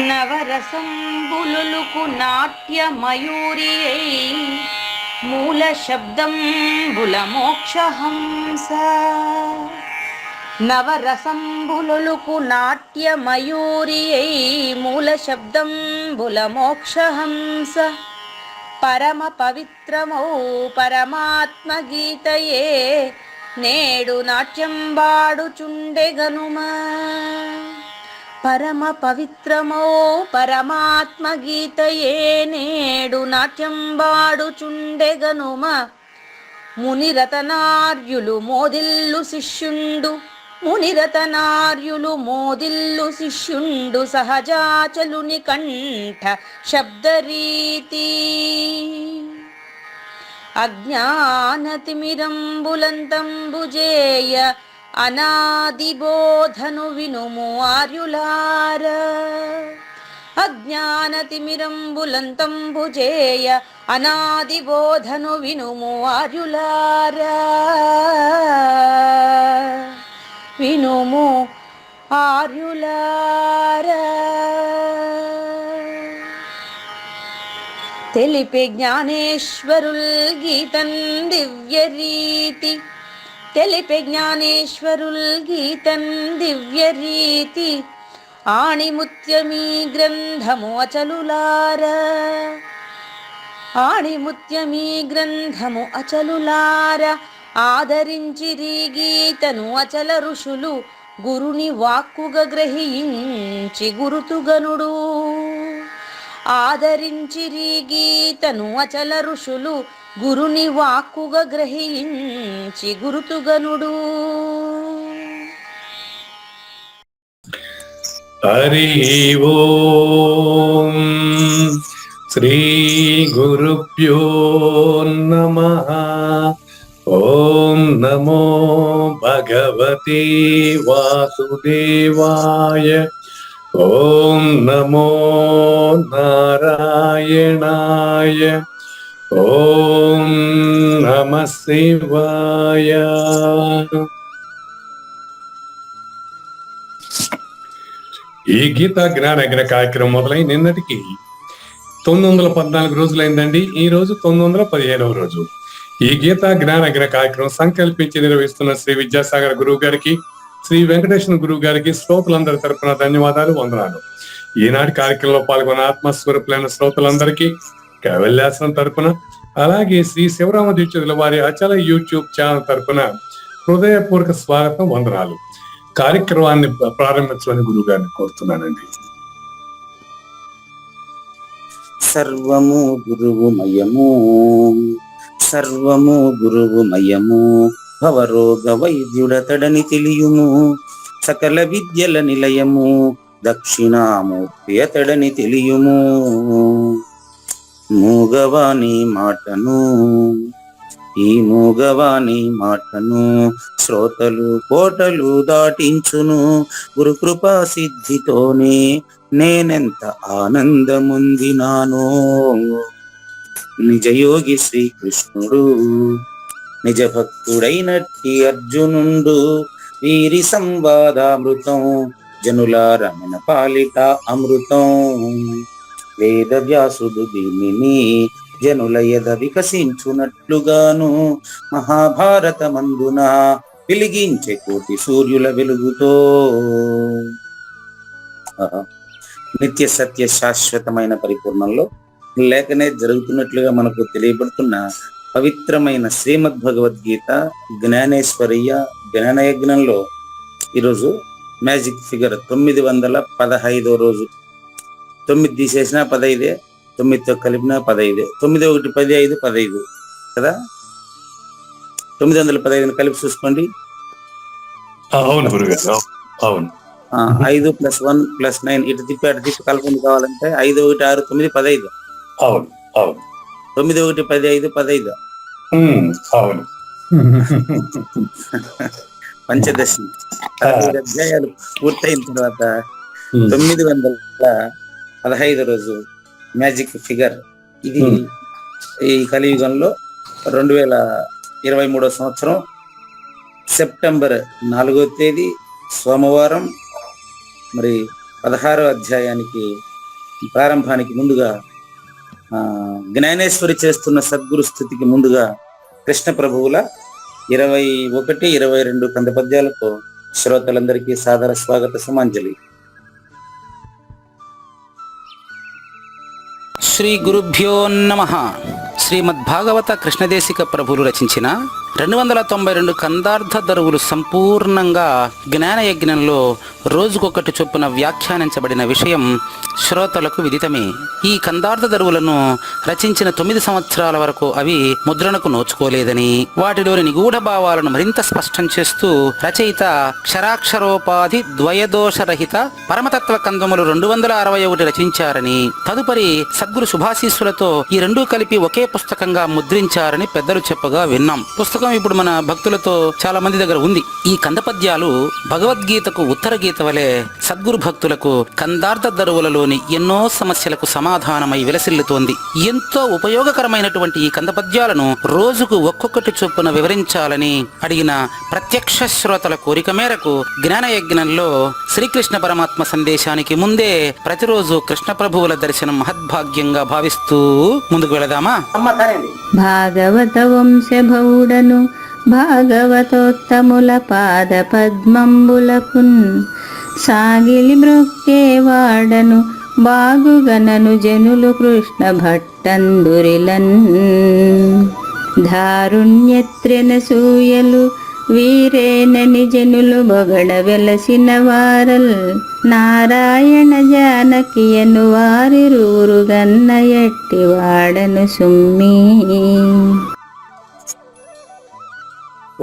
నవరసంబులుకు నాట్యమయూరియై మూల శబ్దంబుల మోక్షహంస. నవరసంబులుకు నాట్యమయూరియై మూల శబ్దంబుల మోక్షహంస. పరమ పవిత్రమౌ పరమాత్మ గీతయే నేడు నాట్యంబాడుచుండెగనుమా. పరమ పవిత్రమో పరమాత్మ గీతయే నేడు నాట్యంబాడుచుండెగనుమ. మునిరతనార్యులు మోదిల్లు శిష్యుండు, మునిరతనార్యులు మోదిల్లు శిష్యుండు సహజాచలుని కంఠ శబ్దరీతి. అజ్ఞానతిమిరంబులంతంబుజేయ అనాదిబోధను వినుము ఆర్యులార. అజ్ఞానతిమిరంబులంతంబుజేయ అనాదిబోధను వినుము ఆర్యులార. వినుము ఆర్యులార. తెలిపే జ్ఞానేశ్వరుల్ గీతన్ దివ్యరీతి. తెలిపే జ్ఞానేశ్వరుల్ గీతన్ దివ్యరీతి. ఆణిముత్యమీ గ్రంథము అచలులార. ఆణిముత్యమీ గ్రంథము అచలులార. ఆదరించిరి గీతను అచల ఋషులు గురుని వాక్కుగా గ్రహించి గురుతుగనుడు. ఆదరించిరి గీతను అచల ఋషులు గురుని వాక్కుగా గ్రహించి గురుతుగనుడు. హరి ఓం శ్రీ గురుభ్యో నమః. ఓం నమో భగవతే వాసుదేవాయ. ఓం నమో నారాయణాయ. ఓం నమః శివాయ. ఈ గీతా జ్ఞానయజ్ఞ కార్యక్రమం మొదలై నిన్నటికి 914 రోజులైందండి. ఈ రోజు 915వ రోజు. ఈ గీతా జ్ఞానయజ్ఞ కార్యక్రమం సంకల్పించి నిర్వహిస్తున్న శ్రీ విద్యాసాగర్ గురువు గారికి, శ్రీ వెంకటేశ్వర గురువు గారికి శ్రోతలందరి తరపున ధన్యవాదాలు, వందనాలు. ఈనాటి కార్యక్రమంలో పాల్గొన్న ఆత్మస్వరూపులైన శ్రోతలందరికీ కైవల్యాసనం తరపున, అలాగే శ్రీ శివరామ దీక్షితుల వారి అచల యూట్యూబ్ ఛానల్ తరపున హృదయపూర్వక స్వాగతం, వందనాలు. కార్యక్రమాన్ని ప్రారంభించమని గురువు గారిని కోరుతున్నానండి. సర్వము గురువుమయము, సర్వము గురువుమయము. భవరోగ వైద్యుడతడని తెలియుము. సకల విద్యల నిలయము దక్షిణామూర్తి అతడని తెలియుము. మూగవాని మాటను, ఈ మూగవాని మాటను శ్రోతలు కోటలు దాటించును. గురుకృపా సిద్ధితోనే నేనెంత ఆనందముందినానో. నిజయోగి శ్రీకృష్ణుడు నిజ భక్తుడైనట్టి అర్జునుండు. వీరి సంవాదామృతం జనుల రమణ పాలిట అమృతం. వేద వ్యాసుడు దీనిని జనుల యద వికసించునట్లుగాను మహాభారతమందున వెలిగించే కోటి సూర్యుల వెలుగుతో. నిత్య సత్య శాశ్వతమైన పరిపూర్ణంలో లేఖనే జరుగుతున్నట్లుగా మనకు తెలియబడుతున్న పవిత్రమైన శ్రీమద్ భగవద్గీత జ్ఞానేశ్వరయ్య జ్ఞానయజ్ఞంలో ఈరోజు మ్యాజిక్ ఫిగర్ 915వ రోజు. 9 తీసేసిన 15, 9తో కలిపిన 15, 9 1 15 15 కదా. 915 కలిపి చూసుకోండి. అవును గురుగారు, అవును. 5 + 1 + 9 ఇటు తిప్పి అటు తిప్పి కలుపుకొని కావాలంటే 5 1 6 9 15. అవును అవును. 9 1 15 15. అవును. పంచదశి 15 అధ్యాయాలు పూర్తయిన తర్వాత 915 రోజు మ్యాజిక్ ఫిగర్. ఇది ఈ కలియుగంలో 2023వ సంవత్సరం సెప్టెంబర్ 4వ తేదీ సోమవారం మరి 16వ అధ్యాయానికి ప్రారంభానికి ముందుగా జ్ఞానేశ్వరి చేస్తున్న సద్గురు స్థుతికి ముందుగా కృష్ణ ప్రభువుల 21, 22 కంద పద్యాలతో శ్రోతలందరికీ సాదర స్వాగత సమాంజలి. శ్రీ గురుభ్యో నమః. శ్రీమద్భాగవత కృష్ణదేశిక ప్రభులు రచించిన 292 కందార్థ దరువులు సంపూర్ణంగా జ్ఞానయజ్ఞంలో రోజుకొకటి చొప్పున వ్యాఖ్యానించబడిన విషయం శ్రోతలకు విదితమే. ఈ కందార్థ దరువులను రచించిన 9 సంవత్సరాల వరకు అవి ముద్రణకు నోచుకోలేదని, వాటిలోని నిగూఢ భావాలను మరింత స్పష్టం చేస్తూ రచయిత క్షరాక్షరోపాధి ద్వయదోషరహిత పరమతత్వ కందములు 261 రచించారని, తదుపరి సద్గురు శుభాశీస్సులతో ఈ రెండూ కలిపి ఒకే పుస్తకంగా ముద్రించారని పెద్దలు చెప్పగా విన్నాం. పుస్తకం ఇప్పుడు మన భక్తులతో చాలా మంది దగ్గర ఉంది. ఈ కందపద్యాలు భగవద్గీతకు ఉత్తర గీత వలె సద్గురు భక్తులకు కందార్థ దరువులలోని ఎన్నో సమస్యలకు సమాధానమై విలసిల్లుతోంది. ఎంతో ఉపయోగకరమైనటువంటి ఈ కందపద్యాలను రోజుకు ఒక్కొక్కటి చొప్పున వివరించాలని అడిగిన ప్రత్యక్ష శ్రోతల కోరిక మేరకు జ్ఞానయజ్ఞంలో శ్రీకృష్ణ పరమాత్మ సందేశానికి ముందే ప్రతిరోజు కృష్ణ ప్రభువుల దర్శనం మహద్భాగ్యంగా భావిస్తూ ముందుకు వెళదామా? భాగవత వంశభౌడను భాగవతోత్తముల పాద పద్మంబులకున్ సాగిలి మ్రొక్కేవాడను బాగుగనను జనులు కృష్ణ భట్టందురిలన్ ధారుణ్యత్రెన సూయలు వీరేనని జనులు బొగడ వెలసిన వారల్ నారాయణ జానకియను వారిరువురుగన్న ఎట్టి వాడను సుమ్మి.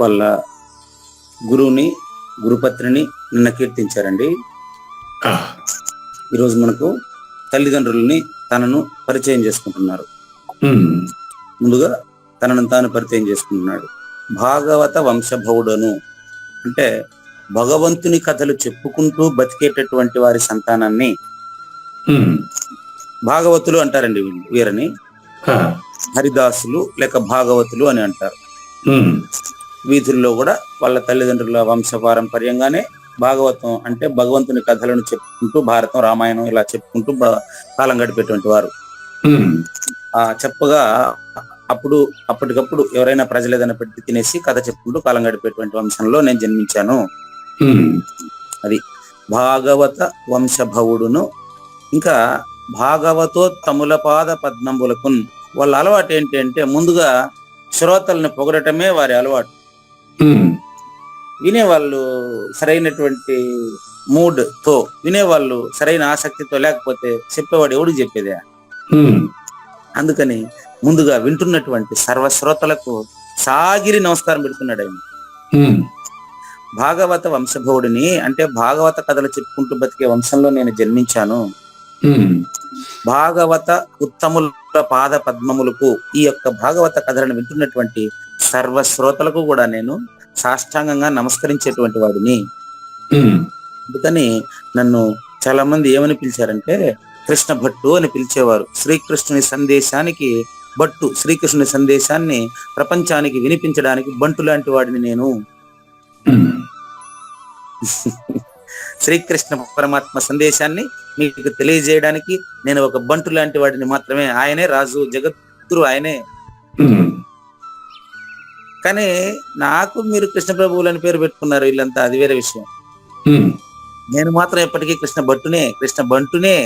వాళ్ళ గురువుని గురుపత్రిని నిన్న కీర్తించారండి. ఈరోజు మనకు తల్లిదండ్రులని తనను పరిచయం చేసుకుంటున్నారు. ముందుగా తనను తాను పరిచయం చేసుకుంటున్నాడు. భాగవత వంశభౌడను అంటే భగవంతుని కథలు చెప్పుకుంటూ బతికేటటువంటి వారి సంతానాన్ని భాగవతులు అంటారండి. వీరని హరిదాసులు లేక భాగవతులు అని అంటారు. వీధుల్లో కూడా వాళ్ళ తల్లిదండ్రుల వంశ పారంపర్యంగానే భాగవతం అంటే భగవంతుని కథలను చెప్పుకుంటూ భారతం, రామాయణం ఇలా చెప్పుకుంటూ కాలం గడిపేటువంటి వారు. చెప్పగా అప్పటికప్పుడు ఎవరైనా ప్రజలు ఏదైనా పెట్టి తినేసి కథ చెప్పుకుంటూ కాలం గడిపేటువంటి వంశంలో నేను జన్మించాను. అది భాగవత వంశభవుడును. ఇంకా భాగవతోత్తముల పాద పద్మంబులకు వాళ్ళ అలవాటు ఏంటి అంటే ముందుగా శ్రోతల్ని పొగడటమే వారి అలవాటు. వినేవాళ్ళు సరైనటువంటి మూడ్ తో వినేవాళ్ళు సరైన ఆసక్తితో లేకపోతే చెప్పేవాడు ఎవడు చెప్పేదే. అందుకని ముందుగా వింటున్నటువంటి సర్వశ్రోతలకు సాగిరి నమస్కారం పెడుతున్నాడు ఆయన. భాగవత వంశభవుడిని అంటే భాగవత కథలు చెప్పుకుంటూ బతికే వంశంలో నేను జన్మించాను. భాగవత ఉత్తముల పాద పద్మములకు ఈ యొక్క భాగవత కథలను వింటున్నటువంటి సర్వశ్రోతలకు కూడా నేను సాష్టాంగంగా నమస్కరించేటువంటి వాడిని. అందుకని నన్ను చాలా మంది ఏమని పిలిచారంటే కృష్ణ భట్టు అని పిలిచేవారు. శ్రీకృష్ణుని సందేశానికి భట్టు, శ్రీకృష్ణుని సందేశాన్ని ప్రపంచానికి వినిపించడానికి బంటు లాంటి వాడిని నేను. శ్రీకృష్ణ పరమాత్మ సందేశాన్ని మీకు తెలియజేయడానికి నేను ఒక బంటు లాంటి వాడిని మాత్రమే. ఆయనే రాజు, జగద్గురు ఆయనే. కానీ నాకు మీరు కృష్ణ ప్రభువులు అని పేరు పెట్టుకున్నారు వీళ్ళంతా, అది వేరే విషయం. నేను మాత్రం ఎప్పటికీ కృష్ణ బంటునే.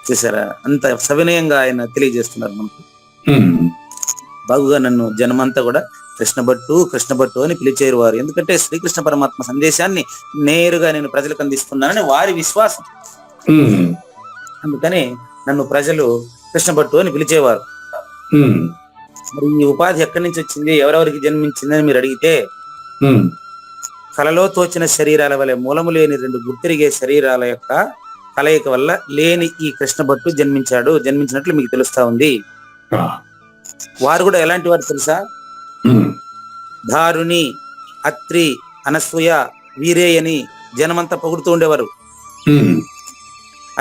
చూసారా, అంత సవినయంగా ఆయన తెలియజేస్తున్నారు మనకు. బాగుగా నన్ను జనమంతా కూడా కృష్ణ భట్టు అని పిలిచేరు వారు. ఎందుకంటే శ్రీకృష్ణ పరమాత్మ సందేశాన్ని నేరుగా నేను ప్రజలకు అందిస్తున్నానని వారి విశ్వాసం. అందుకని నన్ను ప్రజలు కృష్ణ భట్టు అని పిలిచేవారు. మరి ఈ ఉపాధి ఎక్కడి నుంచి వచ్చింది, ఎవరెవరికి జన్మించిందని మీరు అడిగితే, కలలో తోచిన శరీరాల వలె మూలము లేని 2 గుర్తిరిగే శరీరాల యొక్క కలయిక వల్ల లేని ఈ కృష్ణ భట్టు జన్మించినట్లు మీకు తెలుస్తా ఉంది. వారు కూడా ఎలాంటి వారు తెలుసా? ధారుని, అత్రి, అనసూయ, వీరే అని జనమంతా పొగుడుతూ ఉండేవారు.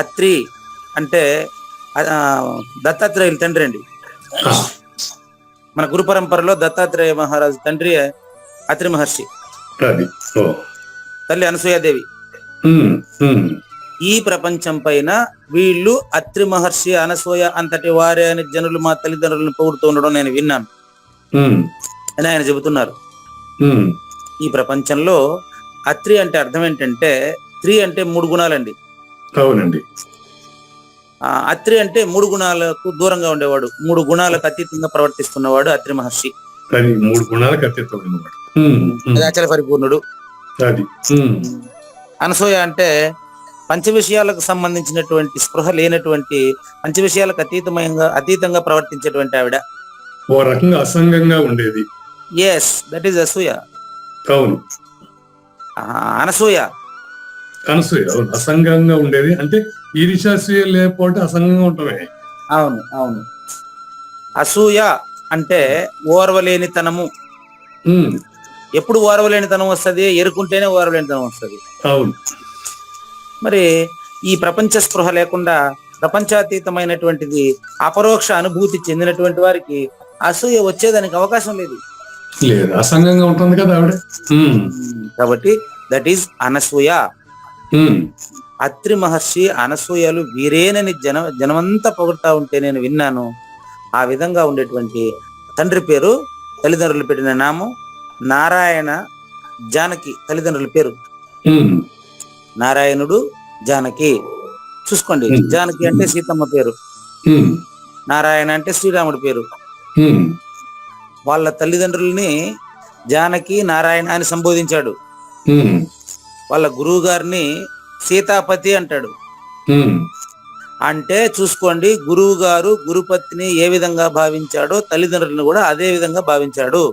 అత్రి అంటే దత్తాత్రేయులు తండ్రి అండి. మన గురు పరంపరలో దత్తాత్రేయ మహారాజు తండ్రి అత్రి మహర్షి, తల్లి అనసూయాదేవి. ఈ ప్రపంచం పైన వీళ్ళు అత్రి మహర్షి, అనసూయ అంతటి వారే అని జనులు మా తల్లిదండ్రులను పొగుడుతూ ఉండడం నేను విన్నాను అని ఆయన చెబుతున్నారు. ఈ ప్రపంచంలో అత్రి అంటే అర్థం ఏంటంటే, త్రి అంటే 3 గుణాలండి. అవునండి. అత్రి అంటే 3 గుణాలకు దూరంగా ఉండేవాడు, 3 గుణాలకు అతీతంగా ప్రవర్తిస్తున్నవాడు అత్రి మహర్షి. 3 గుణాలకు అతీతమైనవాడు, అచల పరిపూర్ణుడు. అనసూయ అంటే పంచ విషయాలకు సంబంధించినటువంటి స్పృహ లేనటువంటి, పంచ విషయాలకు అతీతంగా ప్రవర్తించేటువంటి ఆవిడ. ఓ రకంగా అసంగంగా ఉండేది. ఎస్, దట్ ఈస్ అసూయ. అవును. అనసూయ అవును, అసంగంగా ఉండేది. అంటే ఈర్ష్యాసూయ లేకపోతే అసంగంగా ఉంటామే. అవును అవును. అసూయ అంటే ఓర్వలేనితనము. ఎప్పుడు ఓర్వలేనితనం వస్తుంది? ఎరుకుంటేనే ఓర్వలేనితనం వస్తుంది. అవును. మరి ఈ ప్రపంచ స్పృహ లేకుండా ప్రపంచాతీతమైనటువంటిది అపరోక్ష అనుభూతి చెందినటువంటి వారికి అసూయ వచ్చేదానికి అవకాశం లేదు. అసంగంగా ఉంటుంది కదా ఆవిడ. కాబట్టి దట్ ఈస్ అనసూయ. అత్రి మహర్షి, అనసూయలు వీరేనని జనమంతా పొగుడుతా ఉంటే నేను విన్నాను. ఆ విధంగా ఉండేటువంటి తండ్రి పేరు, తల్లిదండ్రులు పెట్టిన నామం నారాయణ, జానకి తల్లిదండ్రుల పేరు. నారాయణుడు, జానకి. చూసుకోండి, జానకి అంటే సీతమ్మ పేరు, నారాయణ అంటే శ్రీరాముడి పేరు. వాళ్ళ తల్లిదండ్రుల్ని జానకి, నారాయణ అని సంబోధించాడు. వాళ్ళ గురువు గారిని సీతాపతి అంటాడు. అంటే చూసుకోండి, గురువు గారు గురుపత్ని ఏ విధంగా భావించాడో తల్లిదండ్రులను కూడా అదే విధంగా భావించాడు.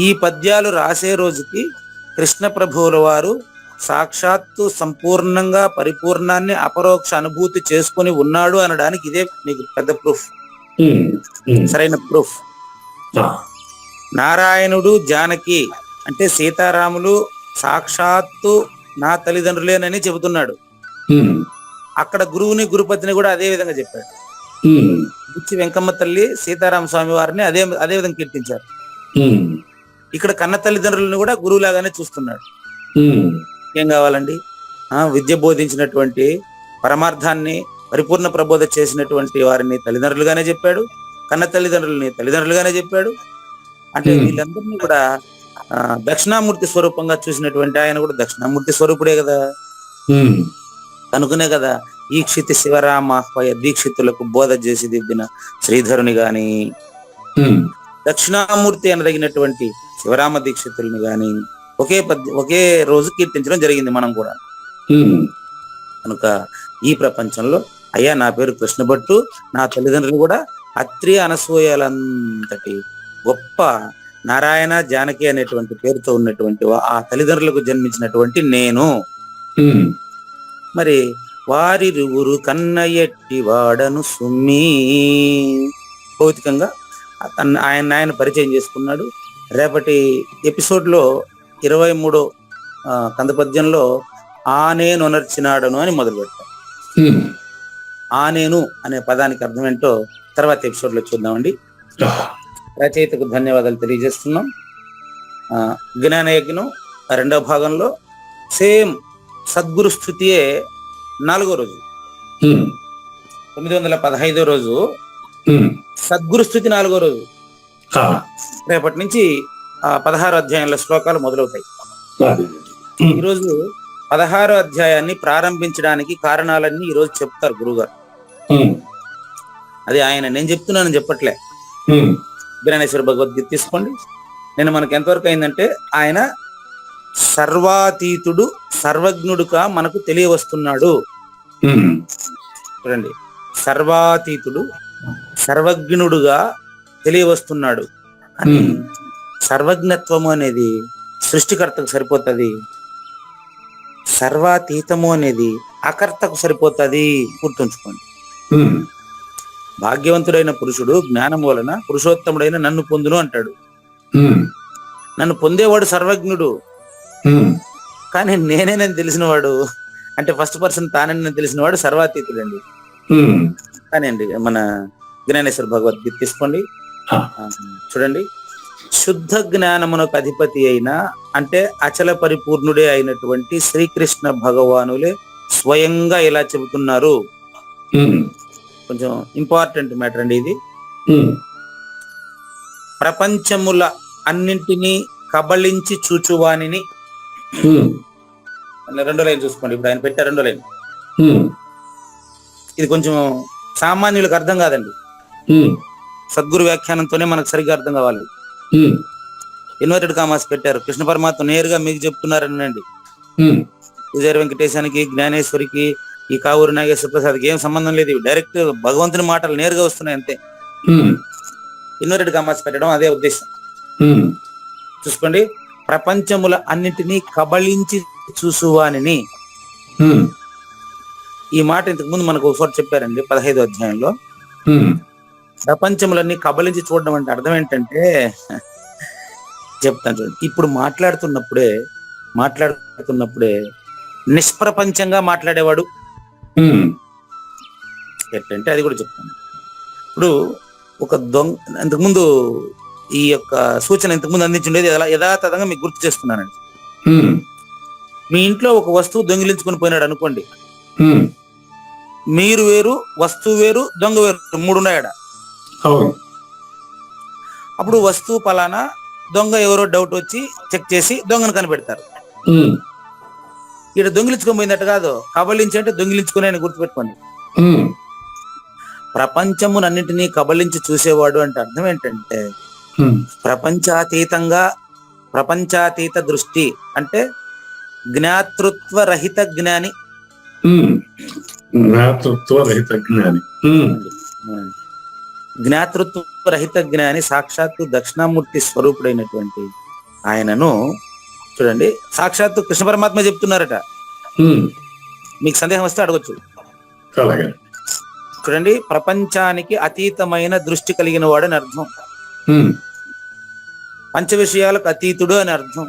ఈ పద్యాలు రాసే రోజుకి కృష్ణ ప్రభువుల వారు సాక్షాత్తు సంపూర్ణంగా పరిపూర్ణాన్ని అపరోక్ష అనుభూతి చేసుకుని ఉన్నాడు అనడానికి ఇదే మీకు పెద్ద ప్రూఫ్, సరైన ప్రూఫ్. నారాయణుడు, జానకి అంటే సీతారాములు సాక్షాత్తు నా తల్లిదండ్రులేనని చెబుతున్నాడు. అక్కడ గురువుని, గురుపతిని కూడా అదే విధంగా చెప్పాడు. బుచ్చి వెంకమ్మ తల్లి, సీతారామ స్వామి వారిని అదే విధంగా కీర్తించారు. ఇక్కడ కన్న తల్లిదండ్రులను కూడా గురువులాగానే చూస్తున్నాడు. ఏం కావాలండి? విద్య బోధించినటువంటి, పరమార్థాన్ని పరిపూర్ణ ప్రబోధ చేసినటువంటి వారిని తల్లిదండ్రులుగానే చెప్పాడు, కన్న తల్లిదండ్రులని తల్లిదండ్రులుగానే చెప్పాడు. అంటే వీళ్ళందరినీ కూడా దక్షిణామూర్తి స్వరూపంగా చూసినటువంటి ఆయన కూడా దక్షిణామూర్తి స్వరూపుడే కదా. కనుకునే కదా ఈక్షితి శివరామ దీక్షితులకు బోధ చేసి దిద్దిన శ్రీధరుని గాని, దక్షిణామూర్తి అనదగినటువంటి శివరామ దీక్షితుల్ని గాని ఒకే రోజు కీర్తించడం జరిగింది మనం కూడా. కనుక ఈ ప్రపంచంలో అయ్యా నా పేరు కృష్ణభట్టు, నా తల్లిదండ్రులు కూడా అత్రి, అనసూయలంతటి గొప్ప నారాయణ, జానకి అనేటువంటి పేరుతో ఉన్నటువంటి ఆ తల్లిదండ్రులకు జన్మించినటువంటి నేను. మరి వారిరువురు కన్న ఎట్టి వాడను సుమ్మి. భౌతికంగా ఆయన పరిచయం చేసుకున్నాడు. రేపటి ఎపిసోడ్ లో 23వ కందపద్యంలో ఆనేనొనర్చినాడను అని మొదలు పెట్టారు. ఆనేను అనే పదానికి అర్థం ఏంటో తర్వాత ఎపిసోడ్ లో చూద్దామండి. రచయితకు ధన్యవాదాలు తెలియజేస్తున్నాం. జ్ఞానయజ్ఞం 2వ భాగంలో సేమ్ సద్గురు స్థుతియే 4వ రోజు, 915వ రోజు సద్గురు స్థుతి 4వ రోజు. రేపటి నుంచి 16వ అధ్యాయంలో శ్లోకాలు మొదలవుతాయి. ఈరోజు 16వ అధ్యాయాన్ని ప్రారంభించడానికి కారణాలన్నీ ఈరోజు చెప్తారు గురువుగారు. అది ఆయన, నేను చెప్తున్నానని చెప్పట్లే. జ్ఞానేశ్వర భగవద్గీత తీసుకోండి. నేను మనకి ఎంతవరకు అయిందంటే, ఆయన సర్వాతీతుడు, సర్వజ్ఞుడుగా మనకు తెలియవస్తున్నాడు. చూడండి, సర్వాతీతుడు, సర్వజ్ఞుడుగా తెలియవస్తున్నాడు అని. సర్వజ్ఞత్వము అనేది సృష్టికర్తకు సరిపోతుంది, సర్వాతీతము అనేది అకర్తకు సరిపోతుంది. గుర్తుంచుకోండి. భాగ్యవంతుడైన పురుషుడు జ్ఞానం వలన పురుషోత్తముడైన నన్ను పొందును అంటాడు. నన్ను పొందేవాడు సర్వజ్ఞుడు, కానీ నేనేనని తెలిసినవాడు, అంటే ఫస్ట్ పర్సన్ తానని తెలిసినవాడు సర్వాతీతుడు అండి. కానీ అండి మన జ్ఞానేశ్వర భగవద్గీత తీసుకోండి. చూడండి, శుద్ధ జ్ఞానమునకు అధిపతి అయిన, అంటే అచల పరిపూర్ణుడే అయినటువంటి శ్రీకృష్ణ భగవానులే స్వయంగా ఇలా చెబుతున్నారు. కొంచెం ఇంపార్టెంట్ మ్యాటర్ అండి ఇది. ప్రపంచముల అన్నింటినీ కబళించి చూచువానిని. రెండో లైన్ చూసుకోండి, ఇప్పుడు ఆయన పెట్టారు రెండో లైన్. ఇది కొంచెం సామాన్యులకు అర్థం కాదండి, సద్గురు వ్యాఖ్యానంతోనే మనకు సరిగ్గా అర్థం కావాలి. ఇన్వర్టెడ్ కామాస్ పెట్టారు. కృష్ణ పరమాత్మ నేరుగా మీకు చెప్తున్నారనండి. విజయ వెంకటేశానికి, జ్ఞానేశ్వరికి, ఈ కావూరు నాగేశ్వర ప్రసాద్కి ఏం సంబంధం లేదు. డైరెక్ట్ భగవంతుని మాటలు నేరుగా వస్తున్నాయి అంతే. ఇన్వర్టెడ్ కామాస్ పెట్టడం అదే ఉద్దేశం. చూసుకోండి, ప్రపంచముల అన్నింటినీ కబళించి చూసువానిని. ఈ మాట ఇంతకు ముందు మనకు ఒకసారి చెప్పారండి 15వ అధ్యాయంలో. ప్రపంచములన్నీ కబళించి చూడడం అంటే అర్థం ఏంటంటే, చెప్తాను చూడండి. ఇప్పుడు మాట్లాడుతున్నప్పుడే నిష్ప్రపంచంగా మాట్లాడేవాడు ఎట్లంటే అది కూడా చెప్తాను. ఇప్పుడు ఒక దొంగ, ఇంతకుముందు ఈ యొక్క సూచన ఇంతకుముందు అందించుండేది యథాతథంగా మీకు గుర్తు చేస్తున్నానండి. మీ ఇంట్లో ఒక వస్తువు దొంగిలించుకుని పోయినాడు అనుకోండి, మీరు వేరు, వస్తువు వేరు, దొంగ వేరు, 3 ఉన్నాయడ. అప్పుడు వస్తువు పలానా, దొంగ ఎవరో డౌట్ వచ్చి చెక్ చేసి దొంగను కనిపెడతారు. ఇక్కడ దొంగిలించుకొని పోయిందట కాదు, కబళించి అంటే దొంగిలించుకుని అని గుర్తుపెట్టుకోండి. ప్రపంచమునన్నింటినీ కబళించి చూసేవాడు అంటే అర్థం ఏంటంటే, ప్రపంచాతీత దృష్టి అంటే జ్ఞాతృత్వ రహిత జ్ఞాని. జ్ఞాతృత్వ రహిత జ్ఞాని సాక్షాత్తు దక్షిణామూర్తి స్వరూపుడైనటువంటి ఆయనను చూడండి. సాక్షాత్తు కృష్ణ పరమాత్మ చెప్తున్నారట. మీకు సందేహం వస్తే అడగొచ్చు. చూడండి, ప్రపంచానికి అతీతమైన దృష్టి కలిగిన వాడు అని అర్థం, పంచ విషయాలకు అతీతుడు అని అర్థం.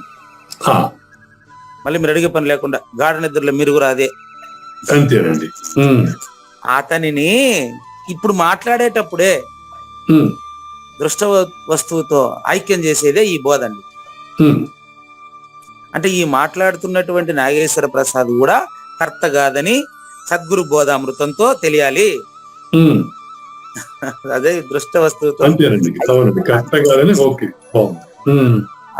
మళ్ళీ మీరు అడిగే పని లేకుండా గాఢ నిద్రలో మీరు కూడా అదే. అతనిని ఇప్పుడు మాట్లాడేటప్పుడే దృష్ట వస్తువుతో ఐక్యం చేసేదే ఈ బోధ అండి. అంటే ఈ మాట్లాడుతున్నటువంటి నాగేశ్వర ప్రసాద్ కూడా కర్త కాదని సద్గురు బోధామృతంతో తెలియాలి. అదే దృష్ట వస్తువుతో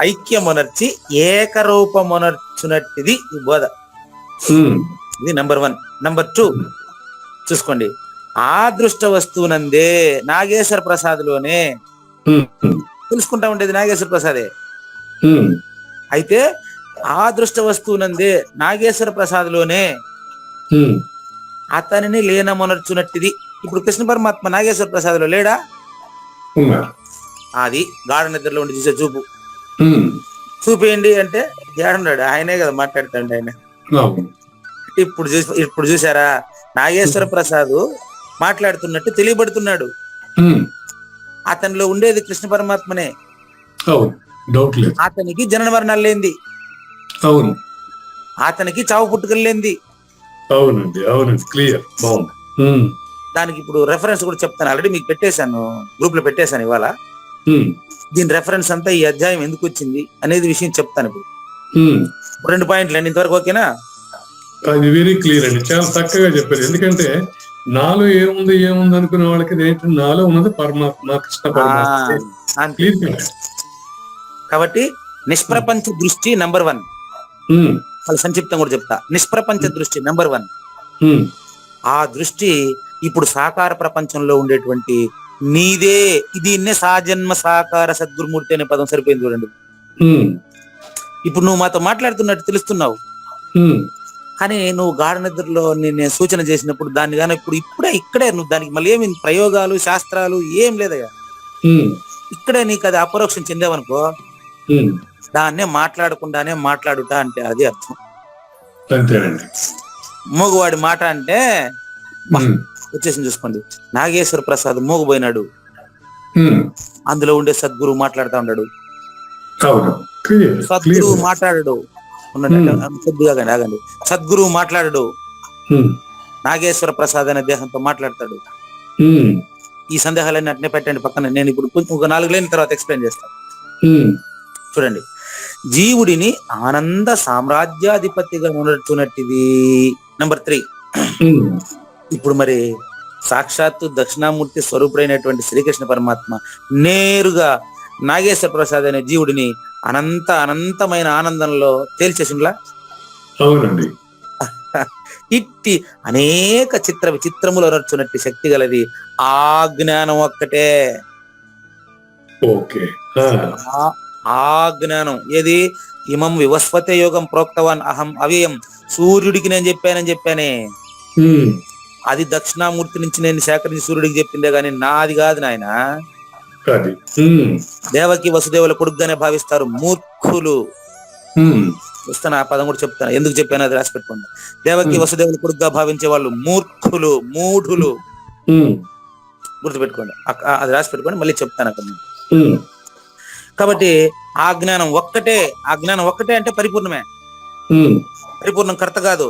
ఐక్యమునర్చి ఏకరూపమునర్చునట్టిది ఈ బోధ. ఇది నెంబర్ 1. నెంబర్ 2 చూసుకోండి, ఆ దృష్ట వస్తువునందే నాగేశ్వర ప్రసాద్ లోనే తెలుసుకుంటా ఉండేది నాగేశ్వర ప్రసాదే. అయితే ఆ దృష్ట వస్తువునందే నాగేశ్వర ప్రసాద్ లోనే అతనిని లీనమునర్చునట్టిది. ఇప్పుడు కృష్ణ పరమాత్మ నాగేశ్వర ప్రసాద్ లో లేడా? అది గాఢ నిద్రలో ఉండి చూసే చూపు. చూపేయండి అంటే ఏడున్నాడు, ఆయనే కదా మాట్లాడతాడు ఆయన. ఇప్పుడు చూసారా, నాగేశ్వర ప్రసాద్ మాట్లాడుతున్నట్టు తెలియబడుతున్నాడు. అతనిలో ఉండేది కృష్ణ పరమాత్మనే. అతనికి జనన మరణాలు లేంది, అతనికి చావు పుట్టుకలు లేంది. దానికి ఇప్పుడు రెఫరెన్స్ కూడా చెప్తాను, ఆల్రెడీ మీకు పెట్టేశాను, గ్రూప్ లో పెట్టేశాను ఇవాళ. దీని రెఫరెన్స్ అంతా ఈ అధ్యాయం ఎందుకు వచ్చింది అనేది విషయం చెప్తాను. ఇప్పుడు 2 పాయింట్లు అండి, ఇంతవరకు ఓకేనా? అది వెరీ క్లియర్ అండి, చాలా చక్కగా చెప్పారు. ఎందుకంటే నాలో ఏముంది అనుకునే వాళ్ళకి ఏంటంటే నాలో ఉన్నది పరమాత్మ, కృష్ణ పరమాత్మ. కాబట్టి నిష్ప్రపంచ దృష్టి నెంబర్ 1. వాళ్ళు సంక్షిప్తం కూడా చెప్తా. నిష్ప్రపంచ దృష్టి నెంబర్ 1. ఆ దృష్టి ఇప్పుడు సాకార ప్రపంచంలో ఉండేటువంటి నీదే. దీన్నే సాజన్మ సాకార సద్గురుమూర్తి అనే పదం సరిపోయింది చూడండి. ఇప్పుడు నువ్వు మాతో మాట్లాడుతున్నట్టు తెలుస్తున్నావు, కానీ నువ్వు గాఢ నిద్రలో నేను సూచన చేసినప్పుడు దాన్ని కానీ ఇక్కడే నువ్వు దానికి మళ్ళీ ఏమి ప్రయోగాలు శాస్త్రాలు ఏం లేదయ్యా, ఇక్కడే నీకు అది అపరోక్షం చెందేవనుకో, దాన్నే మాట్లాడకుండానే మాట్లాడుట అంటే అది అర్థం. మూగువాడి మాట అంటే వచ్చేసి చూసుకోండి, నాగేశ్వర ప్రసాద్ మూగుపోయినాడు, అందులో ఉండే సద్గురు మాట్లాడుతూ ఉన్నాడు. సద్గురు మాట్లాడాడు, ఆగండి, సద్గురువు మాట్లాడాడు, నాగేశ్వర ప్రసాద్ అనే దేహంతో మాట్లాడతాడు. ఈ సందేహాలన్నీ అట్నే పెట్టండి పక్కన, నేను ఇప్పుడు కొంచెం ఒక 4 లైన్ల తర్వాత ఎక్స్ప్లెయిన్ చేస్తాను. చూడండి, జీవుడిని ఆనంద సామ్రాజ్యాధిపతిగా నడుచున్నట్టిది. నెంబర్ 3, ఇప్పుడు మరి సాక్షాత్తు దక్షిణామూర్తి స్వరూపుడైనటువంటి శ్రీకృష్ణ పరమాత్మ నేరుగా నాగేశ్వర ప్రసాద్ అనే జీవుడిని అనంతమైన ఆనందంలో తేల్చేసిండ్లా. అవునండి. ఇట్టి అనేక విచిత్రములు నడుచున్నట్టు శక్తి గలది ఆ జ్ఞానం ఒక్కటే. ఓకే. ఆ జ్ఞానం ఏది? ఇమం వివస్వతే యోగం ప్రోక్తవాన్ అహం అవ్యయం. సూర్యుడికి నేను చెప్పానే, అది దక్షిణామూర్తి నుంచి నేను సేకరించి సూర్యుడికి చెప్పిందే గాని నాది కాదు నాయన. దేవకి వసుదేవుల కొడుకుగానే భావిస్తారు మూర్ఖులు. వస్తాను, ఆ పదం కూడా చెప్తాను, ఎందుకు చెప్పాను అది రాసి పెట్టుకోండి. దేవకి వసుదేవుల కొడుకుగా భావించే వాళ్ళు మూర్ఖులు, మూఢులు. గుర్తుపెట్టుకోండి, అది రాసి పెట్టుకోండి, మళ్ళీ చెప్తాను అక్కడ. కాబట్టి ఆ జ్ఞానం ఒక్కటే అంటే పరిపూర్ణమే. పరిపూర్ణం కర్త కాదు,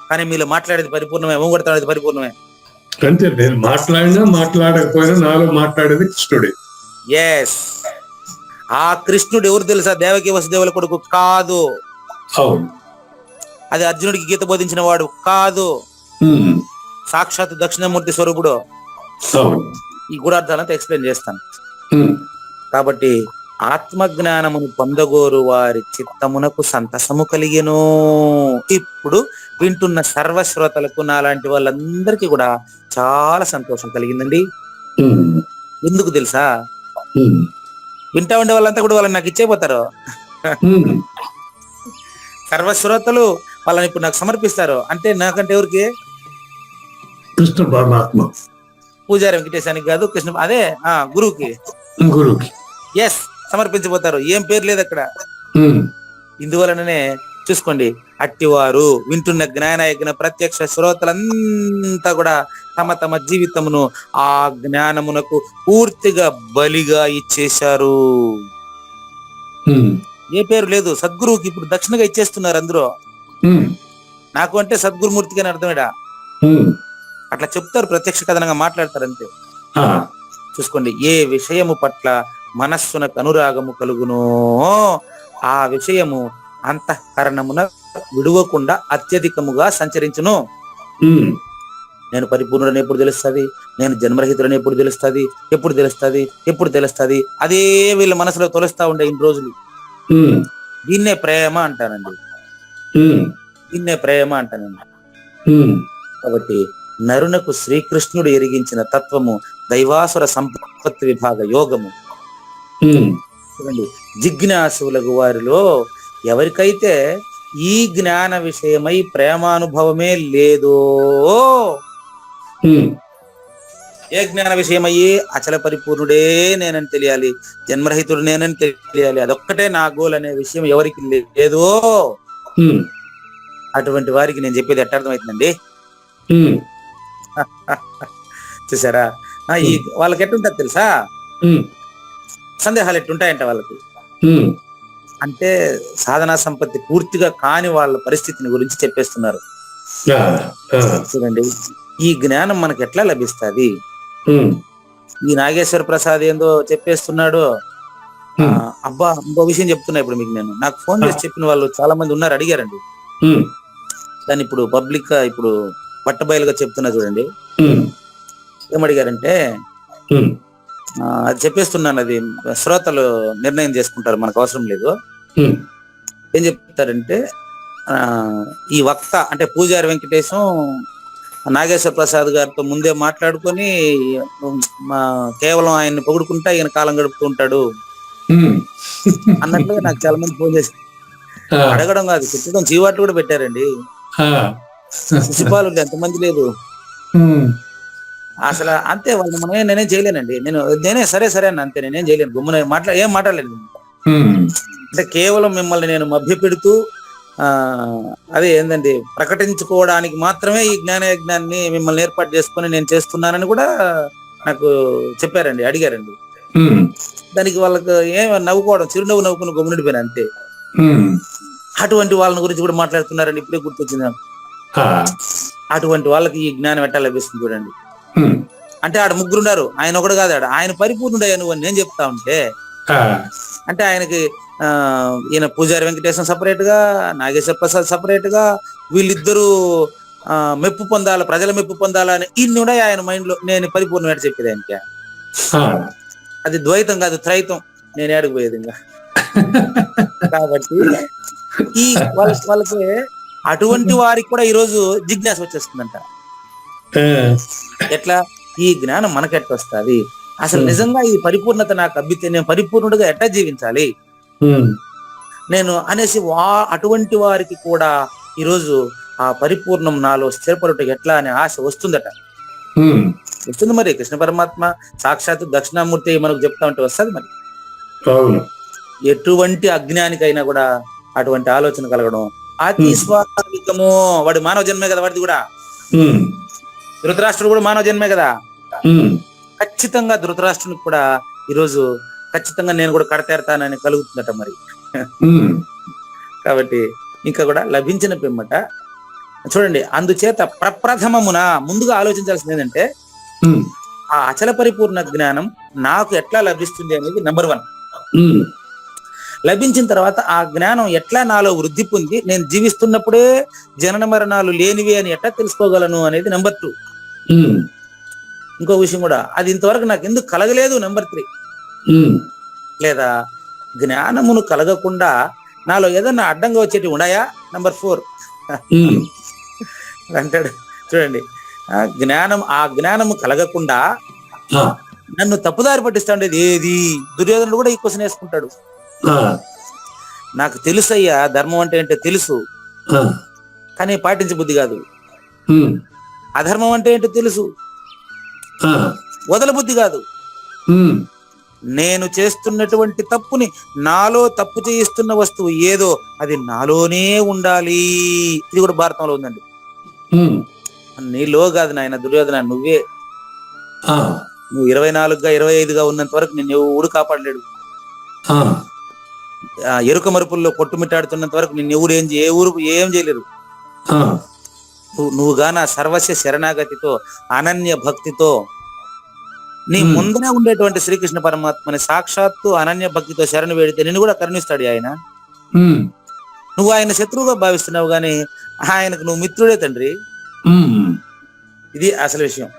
కానీ మీరు మాట్లాడేది పరిపూర్ణమే, కొడతాడేది పరిపూర్ణమే. అంతే, నేను మాట్లాడినా మాట్లాడకపోయినా నాలో మాట్లాడేది కృష్ణుడే. ఎస్, ఆ కృష్ణుడు ఎవరు తెలుసా? దేవకి వసుదేవుల కొడుకు కాదు. అది అర్జునుడికి గీత బోధించిన వాడు కాదు, సాక్షాత్ దక్షిణామూర్తి స్వరూపుడు. ఈ గూఢార్థాలంతా ఎక్స్ప్లెయిన్ చేస్తాను. కాబట్టి ఆత్మజ్ఞానమును పొందగోరు వారి చిత్తమునకు సంతసము కలిగెను. ఇప్పుడు వింటున్న సర్వశ్రోతలకు నాలాంటి వాళ్ళందరికీ కూడా చాలా సంతోషం కలిగిందండి. ఎందుకు తెలుసా? వింటా ఉండే వాళ్ళంతా కూడా వాళ్ళని నాకు ఇచ్చేపోతారు. సర్వశ్రోతలు వాళ్ళని ఇప్పుడు నాకు సమర్పిస్తారు. అంటే నాకంటే ఎవరికి? కృష్ణ పరమాత్మ, పూజారి వెంకటేశానికి కాదు, కృష్ణ అదే గురువుకి. ఎస్, సమర్పించబోతారు. ఏం పేరు లేదు అక్కడ. ఇందువలననే చూసుకోండి, అట్టివారు వింటున్న జ్ఞానయజ్ఞ ప్రత్యక్ష శ్రోతలంతా కూడా తమ జీవితమును ఆ జ్ఞానమునకు పూర్తిగా బలిగా ఇచ్చేశారు. ఏ పేరు లేదు, సద్గురువుకి ఇప్పుడు దక్షిణగా ఇచ్చేస్తున్నారు అందరూ. నాకు అంటే సద్గురుమూర్తికి అని అర్థమేడా? అట్లా చెప్తారు, ప్రత్యక్ష కథనంగా మాట్లాడతారు అంతే. చూసుకోండి, ఏ విషయము పట్ల మనస్సునకు అనురాగము కలుగునో ఆ విషయము అంతఃకరణమున విడువకుండా అత్యధికముగా సంచరించును. నేను పరిపూర్ణుడని ఎప్పుడు తెలుస్తుంది? నేను జన్మరహితుడని ఎప్పుడు తెలుస్తుంది? ఎప్పుడు తెలుస్తుంది? అదే వీళ్ళ మనసులో తొలుస్తా ఉండే ఇన్ని రోజులు. దీన్నే ప్రేమ అంటానండి, కాబట్టి నరునకు శ్రీకృష్ణుడు ఎరిగించిన తత్వము దైవాసుర సంపత్తి విభాగ యోగము. చూడండి, జిజ్ఞాసులకు వారిలో ఎవరికైతే ఈ జ్ఞాన విషయమై ప్రేమానుభవమే లేదో, ఏ జ్ఞాన విషయమయ్యి అచల పరిపూర్ణుడే నేనని తెలియాలి, జన్మరహితుడు నేనని తెలియాలి, అదొక్కటే నా గోల్ అనే విషయం ఎవరికి లేదో అటువంటి వారికి నేను చెప్పేది ఎట్ట అర్థమవుతుందండి? చూసారా? ఈ వాళ్ళకి ఎట్టుంటది తెలుసా? సందేహాలు ఎట్టుంటాయంట వాళ్ళకి. అంటే సాధనా సంపత్తి పూర్తిగా కాని వాళ్ళ పరిస్థితిని గురించి చెప్పేస్తున్నారు. చూడండి, ఈ జ్ఞానం మనకి ఎట్లా లభిస్తుంది? ఈ నాగేశ్వర ప్రసాద్ ఏందో చెప్పేస్తున్నాడు. అబ్బా, ఇంకో విషయం చెప్తున్నా ఇప్పుడు మీకు. నేను నాకు ఫోన్ చేసి చెప్పిన వాళ్ళు చాలా మంది ఉన్నారు, అడిగారండి. దాన్ని ఇప్పుడు పబ్లిక్ గా ఇప్పుడు బట్టబయలుగా చెప్తున్నా. చూడండి, ఏమడిగారంటే, అది చెప్పేస్తున్నాను, అది శ్రోతలు నిర్ణయం చేసుకుంటారు, మనకు అవసరం లేదు. ఏం చెప్తారంటే, ఈ వక్త అంటే పూజారి వెంకటేశం నాగేశ్వర ప్రసాద్ గారితో ముందే మాట్లాడుకొని కేవలం ఆయన్ని పొగుడుకుంటా ఈయన కాలం గడుపుతూ ఉంటాడు అన్నట్లుగా నాకు చాలా మంది ఫోన్ చేసి అడగడం కాదు, పెట్టడం, చీవాట్లు కూడా పెట్టారండి. శిశుపాలు ఎంతమంది లేదు అసలు. అంతే, వాళ్ళు నేనేం చేయలేనండి. నేనే సరే అన్న, అంతే, నేనేం చేయలేను. గుమ్మన ఏం మాట్లాడలేదు. అంటే కేవలం మిమ్మల్ని నేను మభ్య పెడుతూ అదే ఏందండి, ప్రకటించుకోవడానికి మాత్రమే ఈ జ్ఞానయజ్ఞాన్ని మిమ్మల్ని ఏర్పాటు చేసుకుని నేను చేస్తున్నానని కూడా నాకు చెప్పారండి, అడిగారండి. దానికి వాళ్ళకి ఏం నవ్వుకోవడం, చిరునవ్వు నవ్వుకుని గమ్మునుడిపోయినా అంతే. అటువంటి వాళ్ళని గురించి కూడా మాట్లాడుతున్నారండి. ఇప్పుడే గుర్తొచ్చింది. అటువంటి వాళ్ళకి ఈ జ్ఞానం ఎట్టా లభిస్తుంది చూడండి. అంటే ఆడ ముగ్గురున్నారు, ఆయన ఒకడు కాదు. ఆయన పరిపూర్ణుడయ్యా నువ్వు అని నేను చెప్తా ఉంటే ఆ, అంటే ఆయనకి ఈయన పూజారి వెంకటేశం సపరేట్ గా, నాగేశ్వర ప్రసాద్ సపరేట్ గా, వీళ్ళిద్దరూ మెప్పు పొందాలి, ప్రజల మెప్పు పొందాలని ఇన్ని ఉన్నాయి ఆయన మైండ్ లో. నేను పరిపూర్ణ ఏడు చెప్పేది ఆయనకి. ఆ. అది ద్వైతం కాదు, త్రైతం. నేను ఏడకపోయేది ఇంకా. కాబట్టి ఈ వాళ్ళకి అటువంటి వారికి కూడా ఈరోజు జిజ్ఞాస వచ్చేస్తుందంట. ఆ, ఎట్లా ఈ జ్ఞానం మనకెట్ట వస్తుంది, అసలు నిజంగా ఈ పరిపూర్ణత నాకు అబ్బితే నేను పరిపూర్ణుడిగా ఎట్లా జీవించాలి ఉమ్, నేను అనేసి అటువంటి వారికి కూడా ఈరోజు ఆ పరిపూర్ణం నాలో స్థిరపడుట ఎట్లా అనే ఆశ వస్తుందట. ఉమ్, వస్తుంది. మరి కృష్ణ పరమాత్మ సాక్షాత్తు దక్షిణామూర్తి మనకు చెప్తా ఉంటే వస్తుంది. మరి అవును. ఎటువంటి అజ్ఞానికైనా కూడా అటువంటి ఆలోచన కలగడం అతి స్వాభావికము. వాడు మానవ జన్మే కదా, వాడిది కూడా. ఉమ్, ధృతరాష్ట్రుడు కూడా మానవ జన్మే కదా. ఉమ్, ఖచ్చితంగా ధృతరాష్ట్రునికి కూడా ఈరోజు ఖచ్చితంగా నేను కూడా కడతేరతానని కలుగుతుందట మరి. ఉమ్, కాబట్టి ఇంకా కూడా లభించిన పిమ్మట చూడండి, అందుచేత ప్రప్రథమమున ముందుగా ఆలోచించాల్సింది ఏంటంటే ఉమ్, ఆ అచల పరిపూర్ణ జ్ఞానం నాకు ఎట్లా లభిస్తుంది అనేది నెంబర్ 1. ఉమ్, లభించిన తర్వాత ఆ జ్ఞానం ఎట్లా నాలో వృద్ధి పొంది నేను జీవిస్తున్నప్పుడే జనన మరణాలు లేనివి అని ఎట్లా తెలుసుకోగలను అనేది నెంబర్ 2. ఉమ్, ఇంకో విషయం కూడా, అది ఇంతవరకు నాకు ఎందుకు కలగలేదు నెంబర్ 3. ఉమ్, లేదా జ్ఞానమును కలగకుండా నాలో ఏదన్నా అడ్డంగా వచ్చేటి ఉన్నాయా నెంబర్ 4 ఉమ్, అంటాడు. చూడండి, ఆ జ్ఞానము కలగకుండా ఆ, నన్ను తప్పుదారి పట్టిస్తా ఉండేది ఏది? దుర్యోధనుడు కూడా ఈ క్వశ్చన్ వేసుకుంటాడు. ఆ, నాకు తెలుసయ్యా ధర్మం అంటే ఏంటో తెలుసు, ఆ, కానీ పాటించే బుద్ధి కాదు. ఉమ్, అధర్మం అంటే ఏంటో తెలుసు, ఆ, వదల బుద్ధి కాదు. ఉమ్, నేను చేస్తున్నటువంటి తప్పుని, నాలో తప్పు చేయిస్తున్న వస్తువు ఏదో అది నాలోనే ఉండాలి. ఇది కూడా భారతంలో ఉందండి. ఉమ్, నీలో కాదు నాయన దుర్యోధన, నువ్వే. ఆ, నువ్వు 24గా 25గా ఉన్నంత వరకు నిన్ను ఎవడు కాపాడలేడు. ఆ, ఎరుక మరుపుల్లో కొట్టుమిట్టాడుతున్నంత వరకు నిన్ను ఎవరు ఏం చేయలేరు. ఆ, నువ్వుగా నా సర్వస్వ శరణాగతితో, అనన్య భక్తితో నీ ముందరే ఉండేటువంటి శ్రీకృష్ణ పరమాత్మని సాక్షాత్తు అనన్య భక్తితో శరణు వేడితే నిన్ను కూడా కరుణిస్తాడు ఆయన. ఉమ్, నువ్వు ఆయన శత్రువుగా భావిస్తున్నావు గాని ఆయనకు నువ్వు మిత్రుడే తండ్రి. ఉమ్, ఇది అసలు విషయం.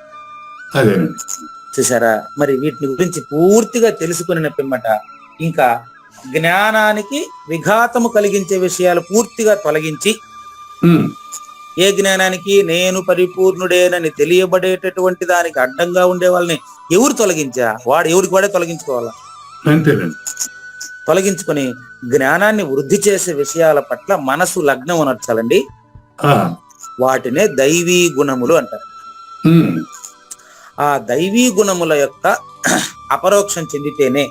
అదే. చూసారా? మరి వీటిని గురించి పూర్తిగా తెలుసుకున్న పిమ్మట ఇంకా జ్ఞానానికి విఘాతము కలిగించే విషయాలు పూర్తిగా తొలగించి, ఉమ్, ఏ జ్ఞానానికి నేను పరిపూర్ణుడేనని తెలియబడేటటువంటి దానికి అడ్డంగా ఉండే వాళ్ళని ఎవరు తొలగించా ఎవరికి వాడే తొలగించుకోవాలా. అంతేనండి. తొలగించుకొని జ్ఞానాన్ని వృద్ధి చేసే విషయాల పట్ల మనసు లగ్నం అనర్చాలండి. ఆ, వాటినే దైవీ గుణములు అంటారు. ఉమ్, ఆ దైవీ గుణముల యొక్క అపరోక్షం చెందితేనే,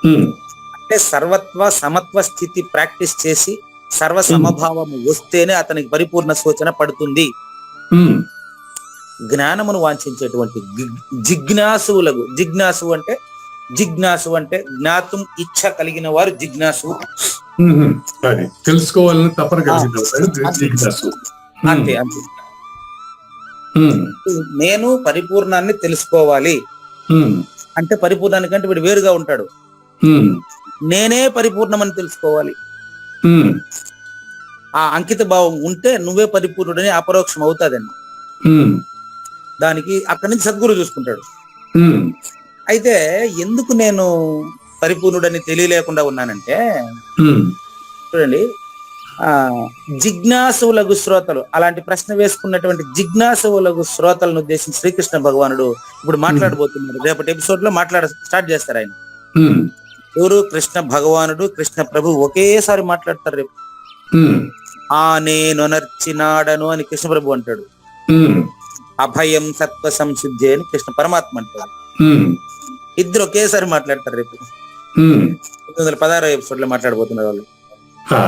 ఉమ్, అంటే సర్వత్వ సమత్వ స్థితి ప్రాక్టీస్ చేసి సర్వ సమభావము వస్తేనే అతనికి పరిపూర్ణ సూచన పడుతుంది. ఉమ్, జ్ఞానమును వాంఛించేటువంటి జిజ్ఞాసు అంటే జ్ఞాతం ఇచ్ఛ కలిగిన వారు జిజ్ఞాసు. ఉమ్, అది తెలుసుకోవాలని తపన కలిగింది. అంతే అంతే. ఉమ్, నేను పరిపూర్ణాన్ని తెలుసుకోవాలి ఉమ్, అంటే పరిపూర్ణానికంటే వీడు వేరుగా ఉంటాడు. ఉమ్, నేనే పరిపూర్ణమని తెలుసుకోవాలి. ఉమ్, ఆ అంకిత భావం ఉంటే నువ్వే పరిపూర్ణుడని అపరోక్షం అవుతాదండి. ఉమ్, దానికి అక్కడి నుంచి సద్గురు చూసుకుంటాడు. ఉమ్, అయితే ఎందుకు నేను పరిపూర్ణుడని తెలియలేకుండా ఉన్నానంటే, ఉమ్, చూడండి, జిజ్ఞాసువులకు శ్రోతలు, అలాంటి ప్రశ్న వేసుకున్నటువంటి జిజ్ఞాసువులకు శ్రోతలను ఉద్దేశించి శ్రీకృష్ణ భగవానుడు ఇప్పుడు మాట్లాడబోతున్నారు. రేపటి ఎపిసోడ్ లో స్టార్ట్ చేస్తారు ఆయన. ఉమ్, ఎవరు? కృష్ణ భగవానుడు, కృష్ణ ప్రభు ఒకేసారి మాట్లాడతారు రేపు. ఉమ్, నేను నర్చినాడను అని కృష్ణ ప్రభు అంటాడు. ఉమ్, అభయం సత్వ సంశుద్ధి అని కృష్ణ పరమాత్మ అంటాడు. ఉమ్, ఇద్దరు ఒకేసారి మాట్లాడతారు రేపు. ఉమ్, 1916 ఎపిసోడ్ లో మాట్లాడబోతున్నారు వాళ్ళు. ఆ,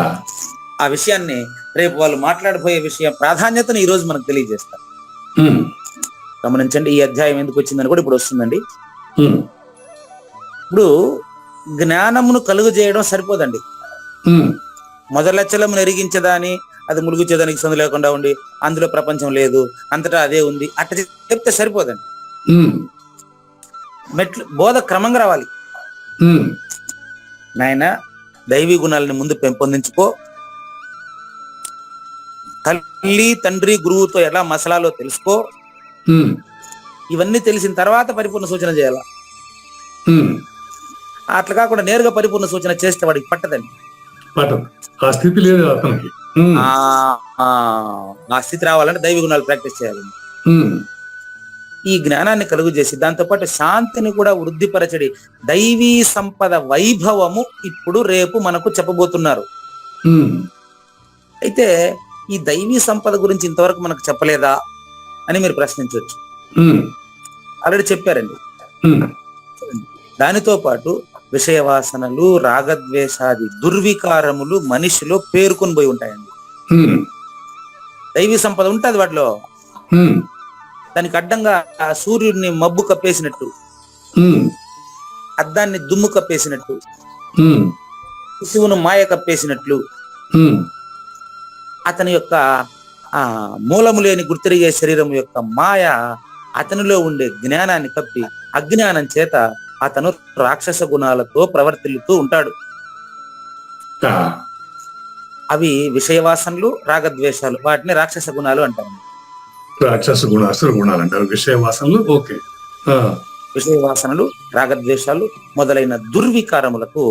ఆ విషయాన్ని రేపు వాళ్ళు మాట్లాడబోయే విషయం ప్రాధాన్యతను ఈ రోజు మనకు తెలియజేస్తారు. ఉమ్, గమనించండి, ఈ అధ్యాయం ఎందుకు వచ్చిందని కూడా ఇప్పుడు వస్తుందండి. ఉమ్, ఇప్పుడు జ్ఞానమును కలుగు చేయడం సరిపోదండి. ఉమ్, మొదలచ్చలమును ఎరిగించదాని, అది ములుగుచేదానికి సందు లేకుండా ఉండి అందులో ప్రపంచం లేదు, అంతటా అదే ఉంది అట్లా చెప్తే సరిపోదండి. ఉమ్, బోధ క్రమంగా రావాలి. ఉమ్, నాయన దైవీ గుణాలని ముందు పెంపొందించుకో, తల్లి తండ్రి గురువుతో ఎలా మసలాలో తెలుసుకో, ఇవన్నీ తెలిసిన తర్వాత పరిపూర్ణ సూచన చేయాల. అట్లా కాకుండా నేరుగా పరిపూర్ణ సూచన చేస్తే వాడికి పట్టదండి. ఆ స్థితి లేదు అతనికి. ఆ స్థితి రావాలంటే దైవీ గుణాలు ప్రాక్టీస్ చేయాలి. ఈ జ్ఞానాన్ని కలుగు చేసి దాంతోపాటు శాంతిని కూడా వృద్ధిపరచడి దైవీ సంపద వైభవము ఇప్పుడు రేపు మనకు చెప్పబోతున్నారు. అయితే ఈ దైవీ సంపద గురించి ఇంతవరకు మనకు చెప్పలేదా అని మీరు ప్రశ్నించవచ్చు. ఆల్రెడీ చెప్పారండి. దానితో పాటు విషయ వాసనలు, రాగద్వేషాది దుర్వికారములు మనిషిలో పేరుకొని పోయి ఉంటాయండి. దైవీ సంపద ఉంటుంది వాటిలో. దానికి అడ్డంగా ఆ సూర్యుడిని మబ్బు కప్పేసినట్టు, అద్దాన్ని దుమ్ము కప్పేసినట్టు, శిశువును మాయ కప్పేసినట్లు అతని యొక్క మూలము లేని గుర్తిరిగే శరీరం యొక్క మాయ అతనిలో ఉండే జ్ఞానాన్ని కప్పి అజ్ఞానం చేత అతను రాక్షస గుణాలతో ప్రవర్తిల్లుతూ ఉంటాడు. అవి విషయవాసనలు, రాగద్వేషాలు, వాటిని రాక్షస గుణాలు అంటారు. రాక్షస గుణ, అసుర గుణాలు అంటారు. విషయవాసనలు, ఓకే. విషయవాసనలు, రాగద్వేషాలు మొదలైన దుర్వికారములకు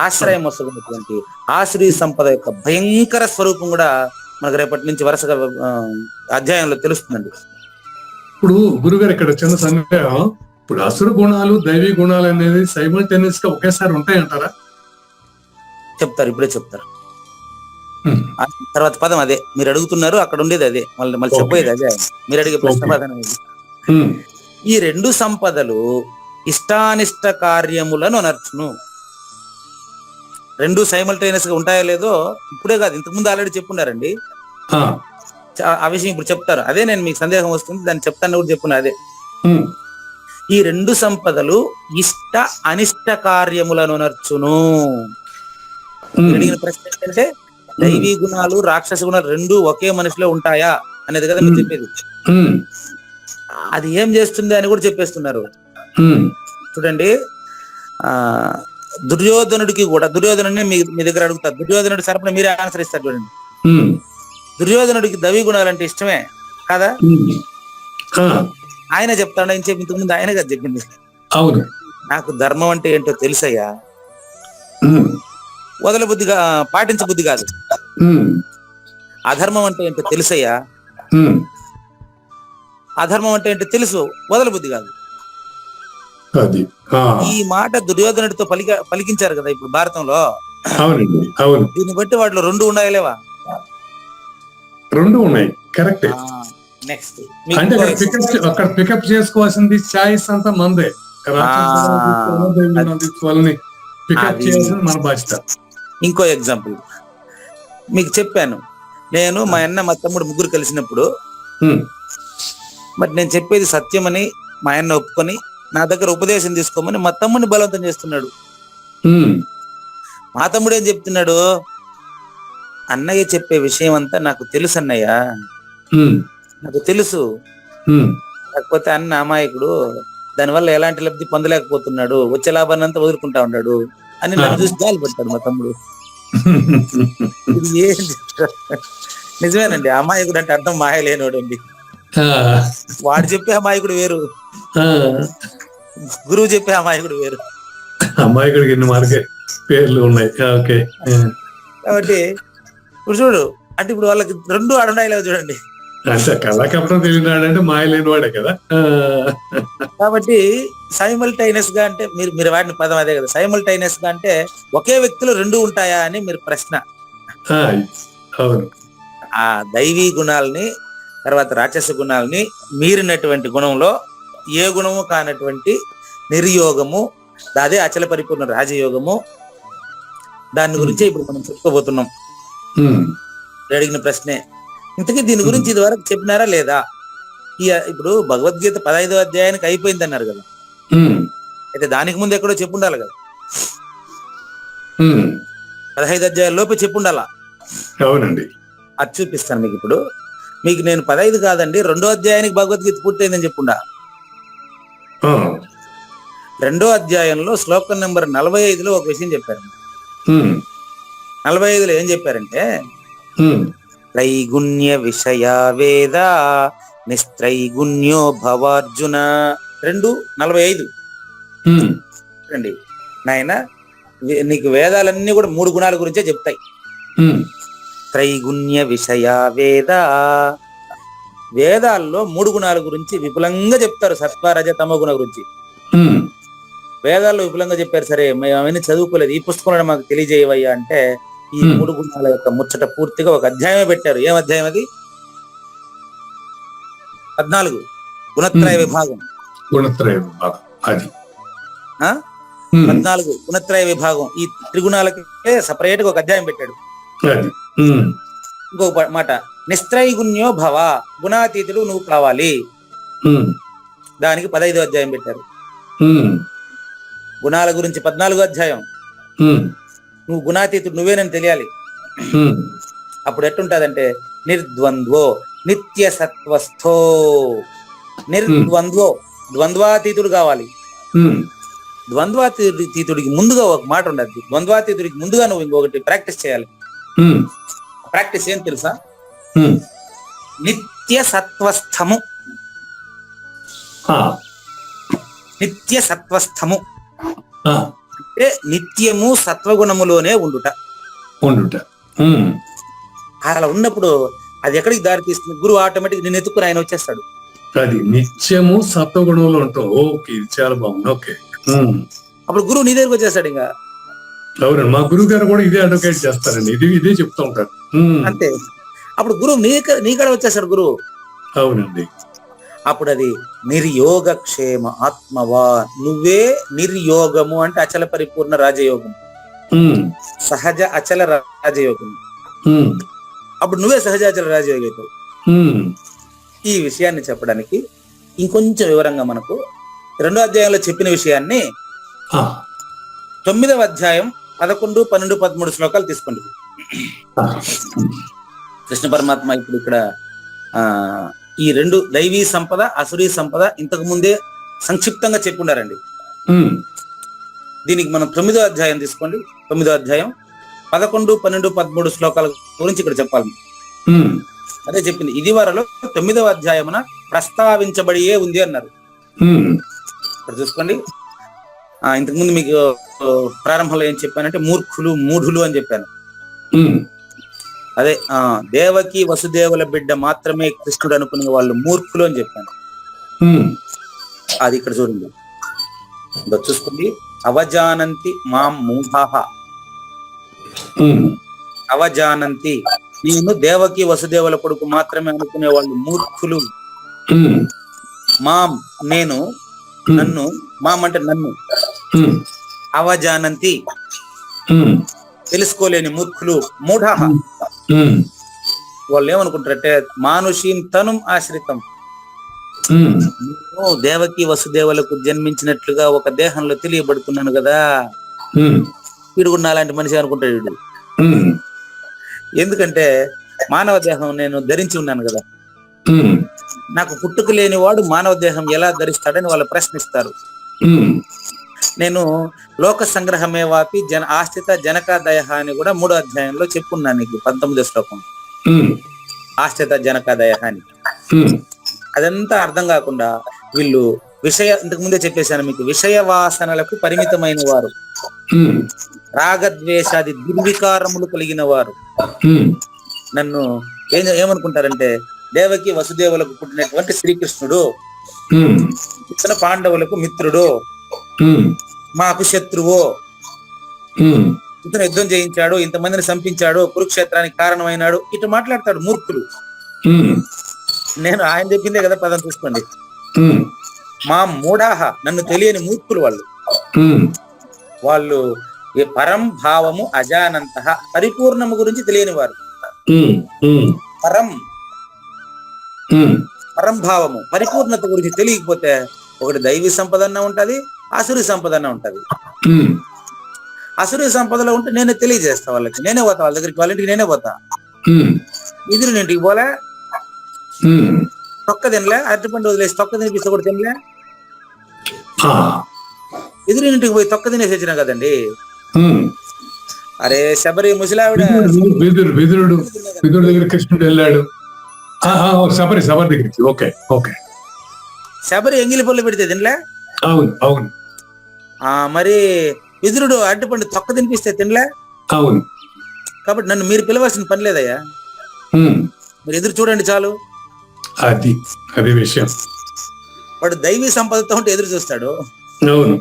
ఆశ్రయం వస్తున్నటువంటి ఆశ్రయ సంపద యొక్క భయంకర స్వరూపం కూడా మనకు రేపటి నుంచి వరుసగా అధ్యాయంలో తెలుస్తుందండి. ఇప్పుడు గురుగారు ఇక్కడ చిన్న సందేహం. ఇప్పుడు అసుర గుణాలు, దైవీ గుణాలు అనేది సైమల్టేనియస్ గా ఒకేసారి ఉంటాయంటారా? చెప్తారు, ఇప్పుడే చెప్తారు. తర్వాత పదం అదే మీరు అడుగుతున్నారు, అక్కడ ఉండేది అదే, మళ్ళీ చెప్పేది అదే. మీరు అడిగే ప్రశ్న పదం ఇది. ఈ రెండు సంపదలు ఇష్టానిష్ట కార్యములను అనర్చును. రెండు సైమల్టేనియస్ గా ఉంటాయో లేదో ఇప్పుడే కాదు, ఇంతకుముందు ఆల్రెడీ చెప్పున్నారండి. ఆ విషయం ఇప్పుడు చెప్తారు. అదే నేను మీకు సందేహం వస్తుంది, దాన్ని చెప్తాను కూడా చెప్పున్నా. అదే ఈ రెండు సంపదలు ఇష్ట అనిష్ట కార్యములను నర్చును. అడిగిన ప్రశ్న ఏంటంటే దైవీ గుణాలు, రాక్షస గుణాలు రెండు ఒకే మనిషిలో ఉంటాయా అనేది కదా మీరు చెప్పేది. అది ఏం చేస్తుంది అని కూడా చెప్పేస్తున్నారు. చూడండి, దుర్యోధనుడికి కూడా, దుర్యోధనుడిని మీ దగ్గర అడుగుతారు, దుర్యోధనుడి సరఫరా మీరే ఆన్సర్ ఇస్తారు. చూడండి, దుర్యోధనుడికి దైవీ గుణాలు అంటే ఇష్టమే కదా, ఆయన చెప్తాడు. ఆయన చెప్పి ఇంతకుముందు ఆయన కదా చెప్పింది. అవును, నాకు ధర్మం అంటే ఏంటో తెలుసయ్యా, వదల బుద్ధిగా పాటించ బుద్ధి కాదు. అధర్మం అంటే ఏంటో తెలుసయ్యా, అధర్మం అంటే ఏంటో తెలుసు, వదల బుద్ధి కాదు. ఈ మాట దుర్యోధనుడితో పలికించారు కదా ఇప్పుడు భారతంలో. దీన్ని బట్టి వాటిలో రెండు ఉన్నాయా లేవా? రెండు ఉన్నాయి, కరెక్ట్. నెక్స్ట్ అంటే అక్కడ పికప్ చేసుకోవాల్సింది చాయిస్ అంతా మందే. పికప్ చేయాల్సింది మన బాధ్యత. ఇంకో ఎగ్జాంపుల్ మీకు చెప్పాను. నేను మా అన్న మా తమ్ముడు ముగ్గురు కలిసినప్పుడు మరి నేను చెప్పేది సత్యమని మా అన్న ఒప్పుకొని నా దగ్గర ఉపదేశం తీసుకోమని మా తమ్ముడిని బలవంతం చేస్తున్నాడు. మా తమ్ముడు ఏం చెప్తున్నాడు, అన్నయ్య చెప్పే విషయం అంతా నాకు తెలుసు అన్నయ్య, నాకు తెలుసు, కాకపోతే అన్న అమాయకుడు, దానివల్ల ఎలాంటి లబ్ధి పొందలేకపోతున్నాడు, వచ్చే లాభాన్ని అంతా వదులుకుంటా ఉన్నాడు అని నన్ను చూసి గాలి పడతాడు మా తమ్ముడు. ఇది నిజమేనండి, అమాయకుడు అంటే అర్థం మాయలేనోడు అండి. వాడు చెప్పే అమాయకుడు వేరు, గురువు చెప్పే అమాయకుడు వేరు. అమాయకుడికి ఎన్ని మార్కెట్ పేర్లు ఉన్నాయి. ఓకే, కాబట్టి ఇప్పుడు చూడు, అంటే ఇప్పుడు వాళ్ళకి రెండు అడున్నాయి లేవు చూడండి. అంటే కళాకపటం తెలియనాడంటే మాయ లేని వాడే కదా. కాబట్టి సైమల్టైనస్ గా అంటే మీరు వాడిన పదం అదే కదా. సైమల్టైనస్ గా అంటే ఒకే వ్యక్తిలో రెండు ఉంటాయా అని మీరు ప్రశ్న. అవును, ఆ దైవీ గుణాలని తర్వాత రాక్షస గుణాలని మీరినటువంటి గుణంలో ఏ గుణము కానటువంటి నిర్యోగము, అదే అచల పరిపూర్ణ రాజయోగము, దాని గురించి ఇప్పుడు మనం చెప్పుకోబోతున్నాం. అడిగిన ప్రశ్నే ఇంతకీ దీని గురించి ఇది వరకు చెప్పినారా లేదా? ఇప్పుడు భగవద్గీత 15వ అధ్యాయానికి అయిపోయింది అన్నారు కదా, అయితే దానికి ముందు ఎక్కడో చెప్పుండాలి కదా. 15 అధ్యాయాల లోపే చెప్పుండాలా. అవునండి, అది చూపిస్తాను మీకు. ఇప్పుడు మీకు నేను 15 కాదండి 2వ అధ్యాయానికి భగవద్గీత పూర్తయిందని చెప్పుండా. 2వ అధ్యాయంలో శ్లోకం నెంబర్ 45లో ఒక విషయం చెప్పారు. ఉమ్, 45లో ఏం చెప్పారంటే ఉమ్, త్రైగుణ్య విషయ వేద నిస్త్రైగుణ్యో భవార్జున. 2:45 ఉమ్, అండి. నాయన నీకు వేదాలన్నీ కూడా 3 గుణాల గురించే చెప్తాయి. ఉమ్, త్రైగుణ్య విషయ వేద, వేదాల్లో 3 గుణాల గురించి విపులంగా చెప్తారు. సత్వ రజ తమో గుణ గురించి ఉమ్, వేదాల్లో విపులంగా చెప్పారు. సరే మేము అవన్నీ చదువుకోలేదు, ఈ పుస్తకంలో మాకు తెలియజేయవయ్యా అంటే ఈ 3 గుణాల యొక్క ముచ్చట పూర్తిగా ఒక అధ్యాయమే పెట్టారు. ఏం అధ్యాయం అది? 14 గుణత్రయ విభాగం. గుణత్రయ విభాగం అది. ఆ ఉమ్, 14 గుణత్రయ విభాగం. ఈ త్రిగుణాలకే సపరేట్ గా ఒక అధ్యాయం పెట్టాడు. అది. ఉమ్, ఇంకొక మాట, నిస్త్రైగుణ్యో భవ, గుణాతీతుడు నువ్వు కావాలి. ఉమ్, దానికి 15వ అధ్యాయం పెట్టారు. ఉమ్, గుణాల గురించి 14వ అధ్యాయం. ఉమ్, నువ్వు గుణాతీతుడు నువ్వేనని తెలియాలి. ఉమ్, అప్పుడు ఎట్టుంటదంటే నిర్ద్వంద్వో నిత్య సత్వస్థో. నిర్ద్వంద్వో, ద్వంద్వాతీతుడు కావాలి. ఉమ్, ద్వంద్వాతీతుడికి ముందుగా ఒక మాట ఉండదు. ద్వంద్వాతీతుడికి ముందుగా నువ్వు ఇంకొకటి ప్రాక్టీస్ చేయాలి. ఉమ్, ప్రాక్టీస్ ఏం తెలుసా? ఉమ్, నిత్య సత్వస్థము. ఆ, నిత్య సత్వస్థము ఆ, అంటే నిత్యము సత్వగుణములోనే ఉండుట. ఉండుట. ఉమ్, అలా ఉన్నప్పుడు అది ఎక్కడికి దారి తీస్తుంది? గురువు ఆటోమేటిక్ నేను ఎత్తుకుని ఆయన వచ్చేస్తాడు. అది నిత్యము సత్వగుణంలో ఉంటాం. ఓకే, ఇది చాలా బాగుంది. ఓకే. ఉమ్, అప్పుడు గురువు నీ దగ్గరికి వచ్చేస్తాడు. ఇంకా అవునండి, మా గురువు గారు కూడా ఇదే అడ్వకేట్ చేస్తారండి. ఇదే చెప్తా ఉంటారు. ఉమ్, అంతే. అప్పుడు గురువు నీకడ వచ్చేస్తాడు గురువు. అవునండి. అప్పుడు అది నిర్యోగక్షేమ ఆత్మవా. నువ్వే నిర్యోగము అంటే అచల పరిపూర్ణ రాజయోగం, ఉమ్, సహజ అచల రాజయోగం. ఉమ్, అప్పుడు నువ్వే సహజాచల రాజయోగి అవుతావు. ఉమ్, ఈ విషయాన్ని చెప్పడానికి ఇంకొంచెం వివరంగా మనకు 2వ అధ్యాయంలో చెప్పిన విషయాన్ని ఆ, 9వ అధ్యాయం 11, 12, 13 శ్లోకాలు తీసుకోండి. ఆ, కృష్ణ పరమాత్మ ఇప్పుడు ఇక్కడ ఈ 2 దైవీ సంపద, అసురీ సంపద ఇంతకు ముందే సంక్షిప్తంగా చెప్పుండారండి. ఉమ్, దీనికి మనం 9వ అధ్యాయం తీసుకోండి. 9వ అధ్యాయం 11, 12, 13 శ్లోకాల గురించి ఇక్కడ చెప్పాలి. ఉమ్, అదే చెప్పింది. ఇది వరలో 9వ అధ్యాయమున ప్రస్తావించబడియే ఉంది అన్నారు. ఉమ్, ఇక్కడ చూసుకోండి. ఇంతకు ముందు మీకు ప్రారంభంలో ఏం చెప్పానంటే మూర్ఖులు, మూఢులు అని చెప్పాను. ఉమ్, అదే దేవకి వసుదేవుల బిడ్డ మాత్రమే కృష్ణుడు అనుకునే వాళ్ళు మూర్ఖులు అని చెప్పాను. ఉమ్, అది ఇక్కడ చూడండి. చూసుకోండి. అవజానంతి మాం మూఢాః. ఉమ్, అవజానంతి, నేను దేవకి వసుదేవుల కొడుకు మాత్రమే అనుకునే వాళ్ళు మూర్ఖులు. ఉమ్, మాం నేను, నన్ను, మాం అంటే నన్ను, ఉమ్, అవజానంతి ఉమ్, తెలుసుకోలేని మూర్ఖులు. మూఢాః, ఉమ్, వాళ్ళు ఏమనుకుంటారంటే మానుషీం తనుం ఆశ్రితం. ఉమ్, నేను దేవకి వసుదేవులకు జన్మించినట్లుగా ఒక దేహంలో తెలియబడుతున్నాను కదా, ఉమ్, వీడు కూడా అలాంటి మనిషి అనుకుంటాడు వీడు. ఉమ్, ఎందుకంటే మానవ దేహం నేను ధరించి ఉన్నాను కదా, ఉమ్, నాకు పుట్టుక లేని వాడు మానవ దేహం ఎలా ధరిస్తాడని వాళ్ళు ప్రశ్నిస్తారు. ఉమ్, నేను లోక సంగ్రహమే వాపి ఆస్థిత జనకాదయ అని కూడా 3వ అధ్యాయంలో చెప్పున్నాను నీకు. 19వ శ్లోకం ఉమ్, ఆస్థిత జనకాదయ అని. ఉమ్, అదంతా అర్థం కాకుండా వీళ్ళు ఇంతకు ముందే చెప్పేశాను మీకు, విషయ వాసనలకు పరిమితమైన వారు, ఉమ్, రాగద్వేషాది దుర్వికారములు కలిగిన వారు ఉమ్, నన్ను ఏమనుకుంటారంటే దేవకి వసుదేవులకు పుట్టినటువంటి శ్రీకృష్ణుడు ఉమ్, ఇతను పాండవులకు మిత్రుడు, ఉమ్, మాకు శత్రువు, ఉమ్, ఇతను యుద్ధం చేయించాడు, ఇంతమందిని చంపించాడు, కురుక్షేత్రానికి కారణమైనాడు, ఇటు మాట్లాడతాడు. మూర్ఖులు. ఉమ్, నేను ఆయన చెప్పిందే కదా పదం చూసుకోండి. ఉమ్, మా మూఢాహ, నన్ను తెలియని మూర్ఖులు వాళ్ళు. ఉమ్, వాళ్ళు ఏ పరం భావము అజానంత, పరిపూర్ణము గురించి తెలియని వారు. ఉమ్, ఉమ్, పరం భావము, పరిపూర్ణత గురించి తెలియకపోతే ఒకటి దైవీ సంపద అన్న ఉంటది, ఆసురీ సంపద అన్న ఉంటది. ఉమ్, ఆసురీ సంపదలో ఉంటే నేనే తెలియజేస్తా వాళ్ళకి, నేనే పోతా వాళ్ళ దగ్గరికి, వాళ్ళ ఇంటికి నేనే పోతా. ఉమ్, ఎదురు ఇంటికి పోలే, ఉమ్, తొక్క తినలే, అరటిపండు వదిలేసి తొక్క తినిపిస్తే కూడా తినలే, ఆ, ఎదురు ఇంటికి పోయి తొక్క తినేసి వచ్చినా కదండి. ఉమ్, అరే శబరి ముసలావిడ విదురుడు దగ్గర కృష్ణుడు వెళ్ళాడు. శబరి దగ్గరికి. Okay okay. శబరి ఎంగిలి పళ్ళు పెడితే తినలే. అవును అవును. మరి విదురుడు అరటిపండు తొక్క తినిపిస్తే తినలే. అవును. కాబట్టి నన్ను మీరు పిలవాల్సిన పని లేదయ్యా, మీరు ఎదురు చూడండి చాలు. అది విషయం. వాడు దైవీ సంపదతో ఉంటే ఎదురు చూస్తాడు, అవును.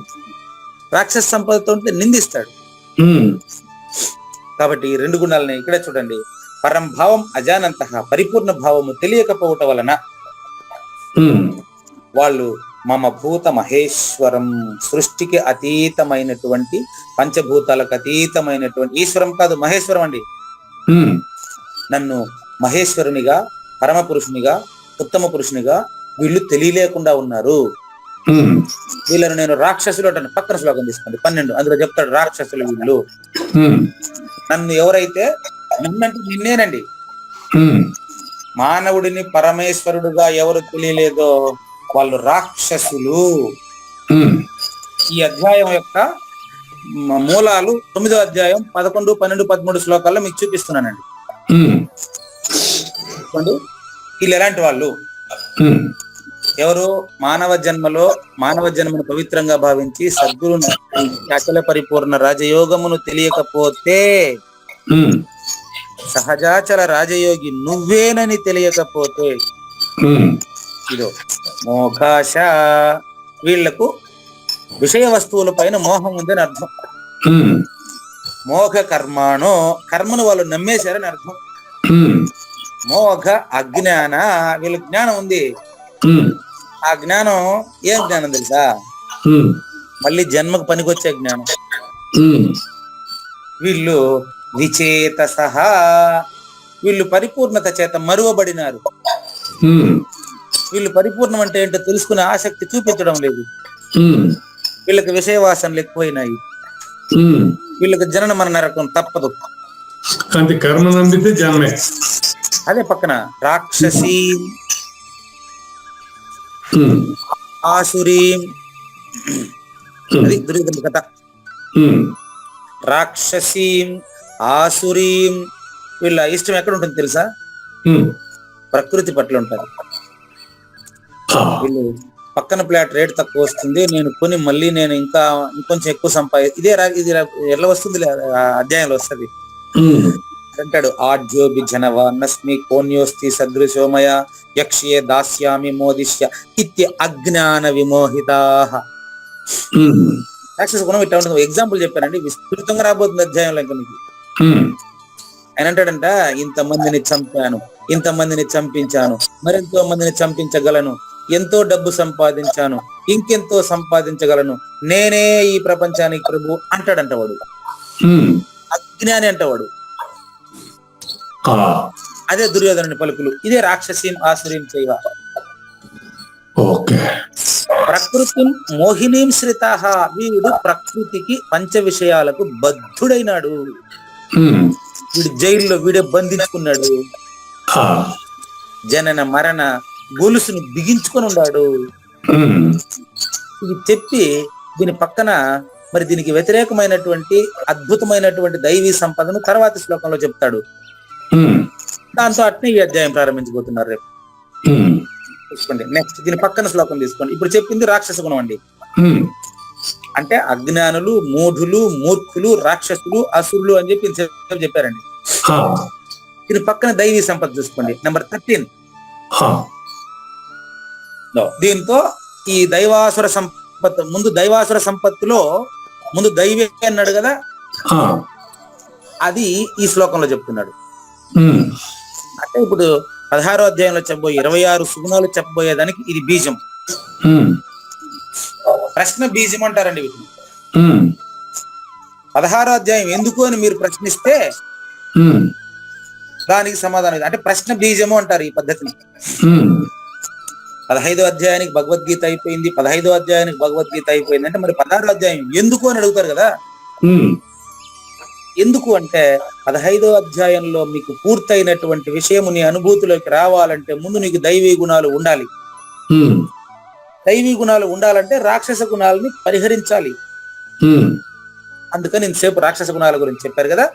రాక్షస సంపదతో ఉంటే నిందిస్తాడు. కాబట్టి ఈ రెండు గుణాలని ఇక్కడే చూడండి. పరం భావం అజానంత, పరిపూర్ణ భావము తెలియకపోవటం వలన వాళ్ళు మమ భూత మహేశ్వరం, సృష్టికి అతీతమైనటువంటి, పంచభూతాలకు అతీతమైనటువంటి, ఈశ్వరం కాదు మహేశ్వరం అండి, నన్ను మహేశ్వరునిగా, పరమ పురుషునిగా, ఉత్తమ పురుషునిగా వీళ్ళు తెలియలేకుండా ఉన్నారు. వీళ్ళను నేను రాక్షసులు అంటాను. పక్కన శ్లోకం తీసుకోండి 12, అందులో చెప్తాడు రాక్షసులు వీళ్ళు. నన్ను ఎవరైతే, నన్నంటే నిన్నేనండి, మానవుడిని పరమేశ్వరుడుగా ఎవరు తెలియలేదో వాళ్ళు రాక్షసులు. ఈ అధ్యాయం యొక్క మూలాలు 9వ అధ్యాయం 11, 12, 13 శ్లోకాల్లో మీకు చూపిస్తున్నానండి. వీళ్ళు ఎలాంటి వాళ్ళు? ఎవరు మానవ జన్మను పవిత్రంగా భావించి సద్గురుని అచల పరిపూర్ణ రాజయోగమును తెలియకపోతే, సహజాచల రాజయోగి నువ్వేనని తెలియకపోతే, ఇదో మోకాశ, వీళ్లకు విషయ వస్తువుల పైన మోహం ఉందని అర్థం. మోఘ కర్మాణో, కర్మను వాళ్ళు నమ్మేశారని అర్థం. మోఘ అజ్ఞాన, వీళ్ళకి జ్ఞానం ఉంది. ఆ జ్ఞానం ఏం జ్ఞానం తెలుసా? మళ్ళీ జన్మకు పనికొచ్చే జ్ఞానం. వీళ్ళు విచేత సహా, వీళ్ళు పరిపూర్ణత చేత మరువబడినారు. వీళ్ళు పరిపూర్ణం అంటే ఏంటో తెలుసుకునే ఆసక్తి చూపించడం లేదు. వీళ్ళకి విషయవాసనలు ఎక్కువైనాయి. వీళ్ళకి జనన మరణ నరకం తప్పదు. కర్మ నందితే జన్మే. అదే పక్కన రాక్షసీ ఆసురీం, అది దుర్యోధన కథ. రాక్షసీం ఆసురీం, వీళ్ళ ఇష్టం ఎక్కడ ఉంటుంది తెలుసా? ప్రకృతి పట్ల ఉంటుంది. వీళ్ళు పక్కన ప్లాట్ రేట్ తక్కువ వస్తుంది, నేను కొని మళ్ళీ నేను ఇంకొంచెం ఎక్కువ ఇది ఎట్లా వస్తుంది, అధ్యాయంలో వస్తుంది అంటాడు. ఆడ్యోబి జనవ నస్మి కోన్యోస్తి సదృశోమయ యక్ష్యే దాస్యామి మోదిష్య ఇత్య అజ్ఞాన విమోహితాః. రాక్షస గుణం ఇట్లా ఉంటుంది. ఎగ్జాంపుల్ చెప్పానండి, విస్తృతంగా రాబోతుంది అధ్యాయంలో. ఇంకా మీకు ఆయన అంటాడంట, ఇంతమందిని చంపాను, ఇంతమందిని చంపించాను, మరెంతో మందిని చంపించగలను, ఎంతో డబ్బు సంపాదించాను, ఇంకెంతో సంపాదించగలను, నేనే ఈ ప్రపంచానికి ప్రభు అంటాడంట వాడు. అజ్ఞాని అంటవాడు. అదే దుర్యోధనుని పలుకులు. ఇదే రాక్షసీం ఆసురీం చేయవ. ప్రకృతి మోహినీం శ్రితాః, వీడు ప్రకృతికి పంచ విషయాలకు బద్ధుడైనాడు. వీడు జైల్లో వీడే బంధించుకున్నాడు. జనన మరణ గొలుసును బిగించుకొని ఉన్నాడు. ఇది చెప్పి దీని పక్కన మరి దీనికి వ్యతిరేకమైనటువంటి అద్భుతమైనటువంటి దైవీ సంపదను తర్వాతి శ్లోకంలో చెప్తాడు. దాంతో అట్నే ఈ అధ్యాయం ప్రారంభించబోతున్నారు రేపు. చూసుకోండి. నెక్స్ట్ దీని పక్కన శ్లోకం తీసుకోండి. ఇప్పుడు చెప్పింది రాక్షస గుణం అండి. అంటే అజ్ఞానులు, మూఢులు, మూర్ఖులు, రాక్షసులు, అసురులు అని చెప్పి చెప్పారండి. దీని పక్కన దైవీ సంపద చూసుకోండి, నెంబర్ 13. దీంతో ఈ దైవాసుర సంపత్తు, ముందు దైవాసుర సంపత్తులో ముందు దైవే అన్నాడు కదా, అది ఈ శ్లోకంలో చెప్తున్నాడు. అంటే ఇప్పుడు 16వ అధ్యాయంలో చెప్పబోయే 26 సుగుణాలు చెప్పబోయేదానికి ఇది బీజం. ప్రశ్న బీజం అంటారండి వీటిని. 16వ అధ్యాయం ఎందుకు అని మీరు ప్రశ్నిస్తే దానికి సమాధానం అంటే ప్రశ్న బీజము అంటారు ఈ పద్ధతిని. 15వ అధ్యాయానికి భగవద్గీత అయిపోయింది, 15వ అధ్యాయానికి భగవద్గీత అయిపోయింది అంటే మరి 16వ అధ్యాయం ఎందుకు అని అడుగుతారు కదా. ఎందుకు అంటే 15వ అధ్యాయంలో మీకు పూర్తయినటువంటి విషయము నీ అనుభూతిలోకి రావాలంటే ముందు నీకు దైవీ గుణాలు ఉండాలి. దైవీ గుణాలు ఉండాలంటే రాక్షస గుణాలని పరిహరించాలి. అందుకని ఇంతసేపు రాక్షస గుణాల గురించి చెప్పారు కదా.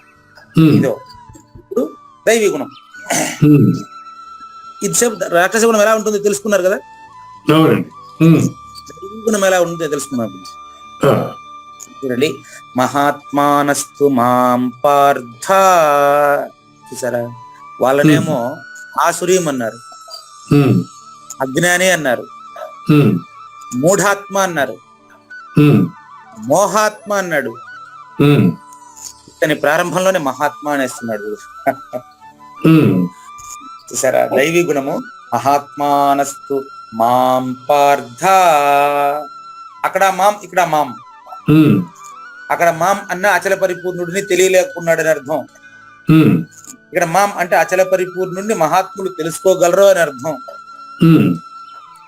ఇదో ఇప్పుడు దైవీ గుణం. ఇంతసేపు రాక్షస గుణం ఎలా ఉంటుందో తెలుసుకున్నారు కదా. దైవీ గుణం ఎలా ఉంటుందో తెలుసుకున్నారు. చూడండి, మహాత్మానస్తు మాం పార్థ. చూసారా, వాళ్ళనేమో ఆసురీం అన్నారు, అజ్ఞాని అన్నారు, మూఢాత్మ అన్నారు, మోహాత్మ అన్నాడు. కానీ ప్రారంభంలోనే మహాత్మ అనేస్తున్నాడు. చూసారా, దైవీ గుణము మహాత్మానస్తు మాం పార్థ. అక్కడ మాం, ఇక్కడ మాం. అక్కడ మాం అన్న అచల పరిపూర్ణుడిని తెలియలేకున్నాడు అని అర్థం. ఇక్కడ మాం అంటే అచల పరిపూర్ణుడిని మహాత్ములు తెలుసుకోగలరు అని అర్థం.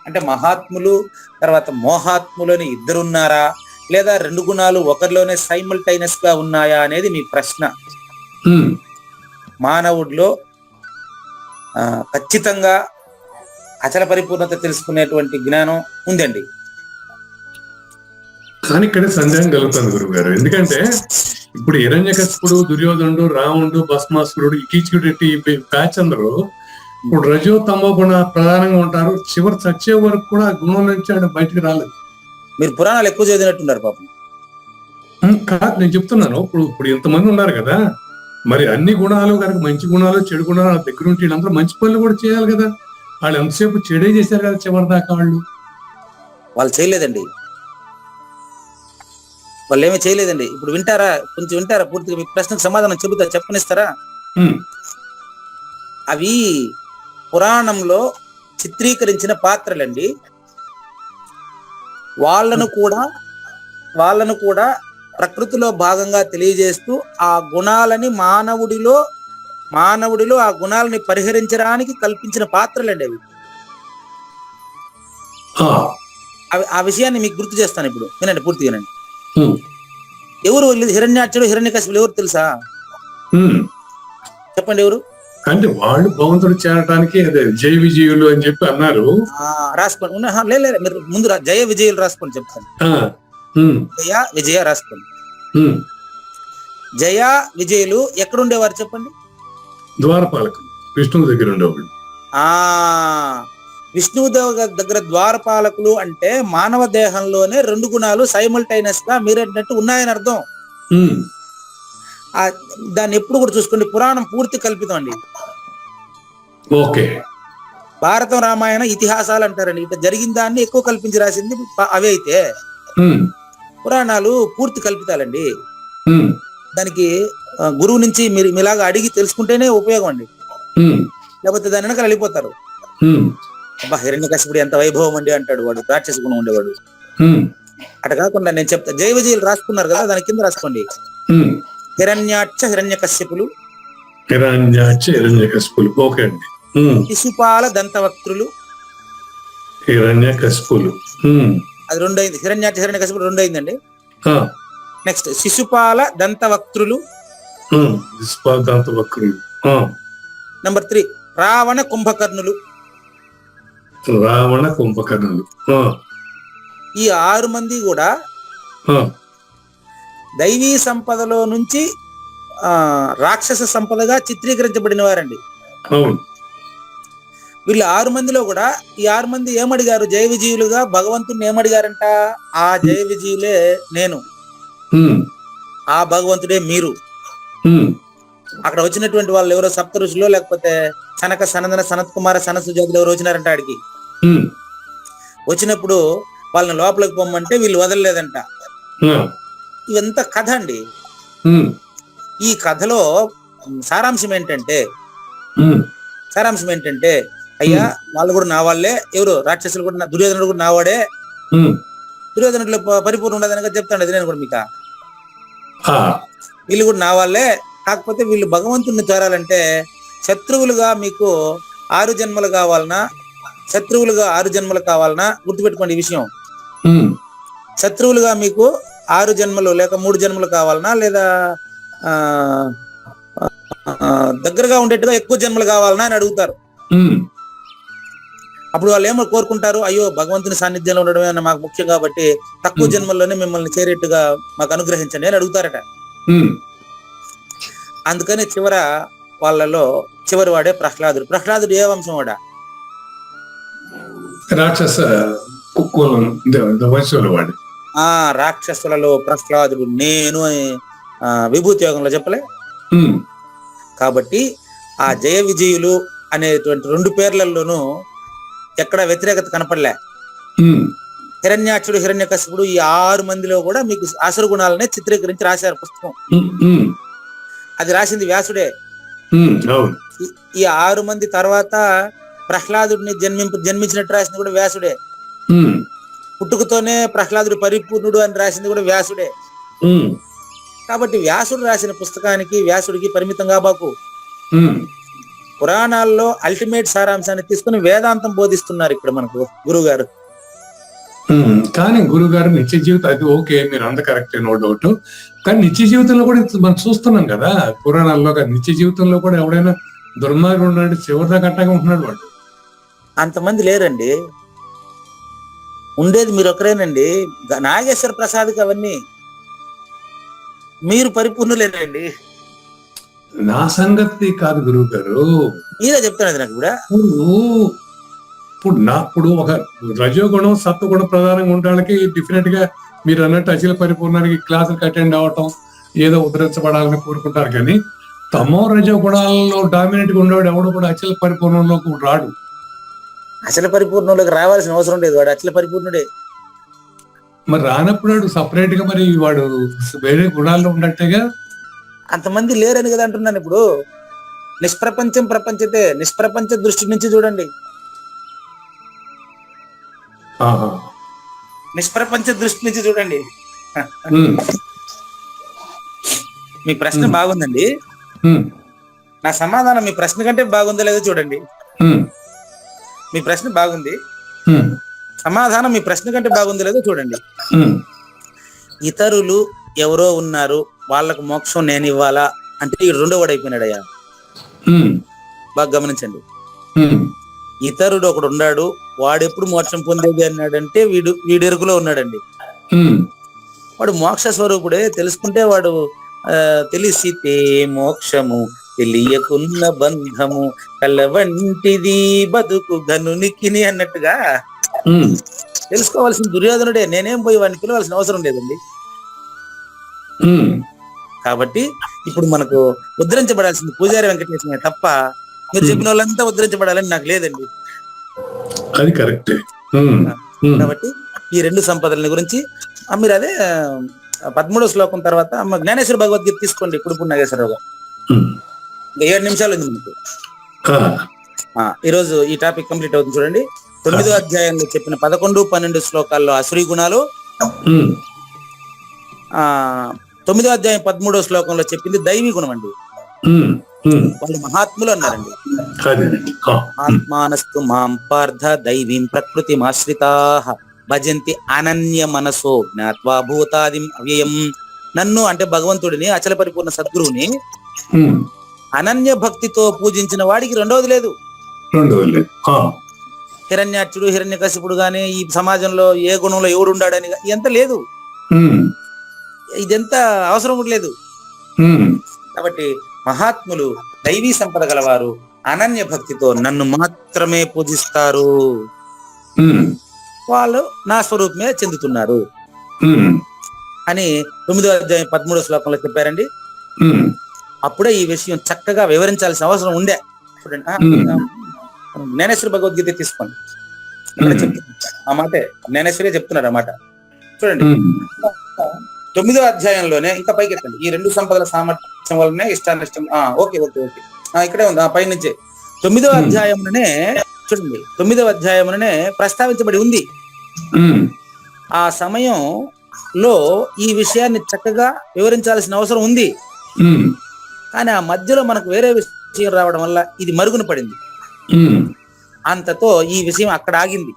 అంటే మహాత్ములు తర్వాత మోహాత్ములని ఇద్దరున్నారా, లేదా రెండు గుణాలు ఒకరిలోనే సైమల్టైనస్ గా ఉన్నాయా అనేది మీ ప్రశ్న. మానవుడిలో ఖచ్చితంగా అచల పరిపూర్ణత తెలుసుకునేటువంటి జ్ఞానం ఉందండి. కానీ ఇక్కడ సందేహం కలుగుతుంది గురువు గారు. ఎందుకంటే ఇప్పుడు హిరణ్యకశిపుడు, దుర్యోధనుడు, రావణుడు, భస్మాసురుడు, కీచకుడు బ్యాచ్ అందరూ ఇప్పుడు రజో తమో గుణ ప్రధానంగా ఉంటారు. చివరి చచ్చే వరకు కూడా ఆ గుణం నుంచి ఆయన బయటకు రాలేదు. మీరు పురాణాలు ఎక్కువ చదివినట్టున్నారు పాపం. కాదు, నేను చెప్తున్నాను. ఇప్పుడు ఇంతమంది ఉన్నారు కదా, మరి అన్ని గుణాలు కనుక మంచి గుణాలు చెడు గుణాలు దగ్గర ఉంటే వీళ్ళందరూ మంచి పనులు కూడా చేయాలి కదా. వాళ్ళు ఎంతసేపు చెడే చేశారు కదా చివరి దాకా. వాళ్ళు చేయలేదండి, వాళ్ళు ఏమీ చేయలేదండి. ఇప్పుడు వింటారా, కొంచెం వింటారా పూర్తిగా? మీ ప్రశ్నకు సమాధానం చెబుతా, చెప్పనిస్తారా? అవి పురాణంలో చిత్రీకరించిన పాత్రలండి. వాళ్ళను కూడా ప్రకృతిలో భాగంగా తెలియజేస్తూ ఆ గుణాలని మానవుడిలో ఆ గుణాలని పరిహరించడానికి కల్పించిన పాత్రలండి అవి. ఆ విషయాన్ని మీకు గుర్తు చేస్తాను ఇప్పుడు, వినండి, పూర్తిగా వినండి. ఎవరు హిరణ్యాక్షుడు, హిరణ్యకశిపుడు ఎవరు తెలుసా? చెప్పండి ఎవరు? అంటే వాళ్ళు భగవంతుడు చేరటానికి జయ విజయులు అని చెప్పి అన్నారు. రాసుకోండి, లేదు మీరు ముందు జయ విజయులు రాసుకోండి, చెప్తాను. జయ విజయ రాసుకోండి. జయ విజయులు ఎక్కడుండేవారు చెప్పండి? ద్వారపాలకులు, విష్ణువు దగ్గర ఉండేవాళ్ళు. విష్ణువు దగ్గర ద్వారపాలకులు అంటే మానవ దేహంలోనే రెండు గుణాలు సైమల్టైనస్ గా మీరన్నట్టు ఉన్నాయని అర్థం. దాన్ని ఎప్పుడు కూడా చూసుకోండి, పురాణం పూర్తి కల్పితం అండి. ఓకే, భారతం, రామాయణ ఇతిహాసాలు అంటారండి. ఇట్లా జరిగిన దాన్ని ఎక్కువ కల్పించి రాసింది అవే అయితే పురాణాలు పూర్తి కల్పితాలండి. దానికి గురువు నుంచి మీరు మీలాగా అడిగి తెలుసుకుంటేనే ఉపయోగం అండి, లేకపోతే దాని వెనకాల వెళ్ళిపోతారు. అబ్బా, హిరణ్యకశిపుడు ఎంత వైభవం అండి అంటాడు వాడు, రాక్షస గుణం ఉండేవాడు. అట్లా కాకుండా నేను చెప్తా, జయ విజయులు రాసుకున్నారు కదా, దాని కింద రాసుకోండి హిరణ్యాక్ష హిరణ్యకశ్యపులు, ఓకే అండి. శిశుపాల దంతవక్త్రులు, హిరణ్యకశిపులు, అది రెండైంది. హిరణ్యాక్ష హిరణ్యకశిపులు రెండైందండి. నెక్స్ట్ శిశుపాల దంతవక్త్రులు. నెంబర్ 3 రావణ కుంభకర్ణులు. ఈ 6 మంది కూడా దైవీ సంపదలో నుంచి రాక్షస సంపదగా చిత్రీకరించబడిన వారండి. వీళ్ళు 6 మందిలో కూడా ఈ 6 మంది ఏమడిగారు? జయ విజయులుగా భగవంతుడిని ఏమడిగారంట? ఆ జయ విజయులే నేను, ఆ భగవంతుడే మీరు. అక్కడ వచ్చినటువంటి వాళ్ళు ఎవరో సప్త ఋషులో, లేకపోతే సనక సనందన సనత్ కుమార సనసు జాతులు ఎవరు వచ్చినారంట ఆడికి. వచ్చినప్పుడు వాళ్ళని లోపలికి పొమ్మంటే వీళ్ళు వదలలేదంట. ఇదంతా కథ అండి. ఈ కథలో సారాంశం ఏంటంటే అయ్యా వాళ్ళు కూడా నా వాళ్ళే, ఎవరు రాక్షసులు కూడా, దుర్యోధనుడు కూడా నావాడే. దుర్యోధనుడిలో పరిపూర్ణ ఉండదనగా చెప్తాను అది నేను కూడా మీకు. వీళ్ళు కూడా నా వాళ్ళే, కాకపోతే వీళ్ళు భగవంతుడిని చేరాలంటే శత్రువులుగా మీకు 6 జన్మలు కావాలన్నా, శత్రువులుగా 6 జన్మలు కావాలన్నా గుర్తుపెట్టుకోండి ఈ విషయం. శత్రువులుగా మీకు 6 జన్మలు లేక 3 జన్మలు కావాలన్నా, లేదా దగ్గరగా ఉండేట్టుగా ఎక్కువ జన్మలు కావాలన్నా అని అడుగుతారు. అప్పుడు వాళ్ళు ఏమో కోరుకుంటారు, అయ్యో భగవంతుని సాన్నిధ్యంలో ఉండడమే అన్న మాకు ముఖ్యం కాబట్టి తక్కువ జన్మల్లోనే మిమ్మల్ని చేరేట్టుగా మాకు అనుగ్రహించండి అని అడుగుతారట. అందుకని వాళ్ళలో చివరి వాడే ప్రహ్లాదుడు. ప్రహ్లాదుడు ఏ వంశం వాడా? రాక్షస వాడు. రాక్షసులలో ప్రహ్లాదుడు నేను విభూతి యోగంలో చెప్పలే. కాబట్టి ఆ జయ విజయులు అనేటువంటి 2 పేర్లలోనూ ఎక్కడ వ్యతిరేకత కనపడలే. హిరణ్యాక్షుడు, హిరణ్యకశిపుడు ఈ 6 మందిలో కూడా మీకు అసురు గుణాలనే చిత్రీకరించి రాశారు పుస్తకం. అది రాసింది వ్యాసుడే. ఈ 6 మంది తర్వాత ప్రహ్లాదుడిని జన్మించినట్టు రాసింది కూడా వ్యాసుడే. పుట్టుకతోనే ప్రహ్లాదుడు పరిపూర్ణుడు అని రాసింది కూడా వ్యాసుడే. కాబట్టి వ్యాసుడు రాసిన పుస్తకానికి, వ్యాసుడికి పరిమితం కాబాకు. పురాణాల్లో అల్టిమేట్ సారాంశాన్ని తీసుకుని వేదాంతం బోధిస్తున్నారు ఇక్కడ మనకు గురువు గారు. కానీ గురువు గారు నిత్య జీవితం అది ఓకే, మీరు అంత కరెక్ట్, నో డౌట్. కానీ నిత్య జీవితంలో కూడా మనం చూస్తున్నాం కదా పురాణాల్లో, నిత్య జీవితంలో కూడా ఎవడైనా దుర్మార్గుడు ఉన్నాడు, చివరిదాకా అట్టగా ఉంటున్నాడు వాడు. అంతమంది లేరండి, ఉండేది మీరు ఒకరేనండి. నాగేశ్వర ప్రసాద్కి అవన్నీ మీరు పరిపూర్ణులేనండి. నా సంగతి కాదు గురువు గారు, మీరే చెప్తున్నది నాకు కూడా. ఇప్పుడు ఒక రజోగుణం సత్వగుణం ప్రధానంగా ఉండడానికి డెఫినెట్ గా మీరు అన్నట్టు అఖిల పరిపూర్ణానికి క్లాసులకు అటెండ్ అవటం, ఏదో ఉద్ధరించబడాలని కోరుకుంటారు. కానీ తమో రజో గుణాలలో డామినేట్ గా ఉండేవాడు ఎవడు కూడా అఖిల పరిపూర్ణంలోకి రాడు. అసలు పరిపూర్ణంలోకి రావాల్సిన అవసరం లేదు, వాడు అఖిల పరిపూర్ణుడే. మరి రానప్పుడు సపరేట్ గా మరి వాడు వేరే గుణాల్లో ఉన్నట్టుగా. అంతమంది లేరని కదా అంటున్నాను. ఇప్పుడు నిష్ప్రపంచం ప్రపంచతే, నిష్ప్రపంచ దృష్టి నుంచి చూడండి. నిష్ప్రపంచ దృష్టి నుంచి చూడండి. మీ ప్రశ్న బాగుందండి. నా సమాధానం మీ ప్రశ్న కంటే బాగుందో లేదో చూడండి. మీ ప్రశ్న బాగుంది, సమాధానం మీ ప్రశ్న కంటే బాగుందో లేదో చూడండి. ఇతరులు ఎవరో ఉన్నారు, వాళ్ళకు మోక్షం నేను ఇవ్వాలా అంటే ఈ 2వ వాడు అయిపోయినాడయ్యా. బాగా గమనించండి. ఇతరుడు ఒకడు ఉన్నాడు, వాడెప్పుడు మోక్షం పొందేది అన్నాడంటే వీడు ఎరుకులో ఉన్నాడండి. వాడు మోక్ష స్వరూపుడే, తెలుసుకుంటే వాడు తెలిసితే మోక్షము తెలియకున్న బంధము కళ్ళ వంటిది బతుకు గనునికిని అన్నట్టుగా తెలుసుకోవాల్సిన దుర్యోధనుడే. నేనేం పోయి వాడిని పిలవాల్సిన అవసరం లేదండి. కాబట్టి ఇప్పుడు మనకు ఉద్ధరించబడాల్సింది పూజారి వెంకటేశ్వర తప్ప మీరు చెప్పిన వాళ్ళంతా ఉద్ధరించబడాలని నాకు లేదండి. అది కరెక్టే. కాబట్టి ఈ 2 సంపదల గురించి మీరు అదే 13వ శ్లోకం తర్వాత అమ్మ జ్ఞానేశ్వర భగవద్గీత తీసుకోండి. ఇప్పుడు నాగేశ్వరరావు గారు 7 నిమిషాలు ఉంది మనకు. ఈరోజు ఈ టాపిక్ కంప్లీట్ అవుతుంది చూడండి. 9వ అధ్యాయంలో చెప్పిన 11, 12 శ్లోకాల్లో అసురీ గుణాలు, 9వ అధ్యాయం 13వ శ్లోకంలో చెప్పింది దైవీ గుణం అండి. వాళ్ళు మహాత్ములు అన్నారండి. ఆత్మానస్తు మాం పార్థ దైవీం ప్రకృతి ఆశ్రితాః భజంతి అనన్య మనసో జ్ఞాత్వా భూతాదిం అవ్యయం. నన్ను అంటే భగవంతుడిని, అచల పరిపూర్ణ సద్గురువుని అనన్య భక్తితో పూజించిన వాడికి రెండవది లేదు. హిరణ్యాక్షుడు, హిరణ్యకశిపుడు గాని ఈ సమాజంలో ఏ గుణంలో ఎవడు ఉండాడని ఎంత లేదు, ఇదెంత అవసరం కూడా లేదు. కాబట్టి మహాత్ములు దైవీ సంపద గలవారు అనన్య భక్తితో నన్ను మాత్రమే పూజిస్తారు, వాళ్ళు నా స్వరూపమే చెందుతున్నారు అని 9వ అధ్యాయం 13వ శ్లోకంలో చెప్పారండి. అప్పుడే ఈ విషయం చక్కగా వివరించాల్సిన అవసరం ఉండే. జ్ఞానేశ్వర భగవద్గీత తీసుకోండి, ఆ మాటే జ్ఞానేశ్వరే చెప్తున్నారు అన్నమాట. చూడండి 9వ అధ్యాయంలోనే ఇంకా పైకి ఎక్కండి. ఈ 2 సంపదల సామర్థ్యం వల్లనే ఇష్టానిష్టం. ఓకే ఓకే ఓకే ఇక్కడే ఉంది, పై నుంచే 9వ అధ్యాయంలోనే చూడండి. 9వ అధ్యాయంలోనే ప్రస్తావించబడి ఉంది. ఆ సమయంలో ఈ విషయాన్ని చక్కగా వివరించాల్సిన అవసరం ఉంది. కానీ ఆ మధ్యలో మనకు వేరే విషయం రావడం వల్ల ఇది మరుగున పడింది. అంతతో ఈ విషయం అక్కడ ఆగింది.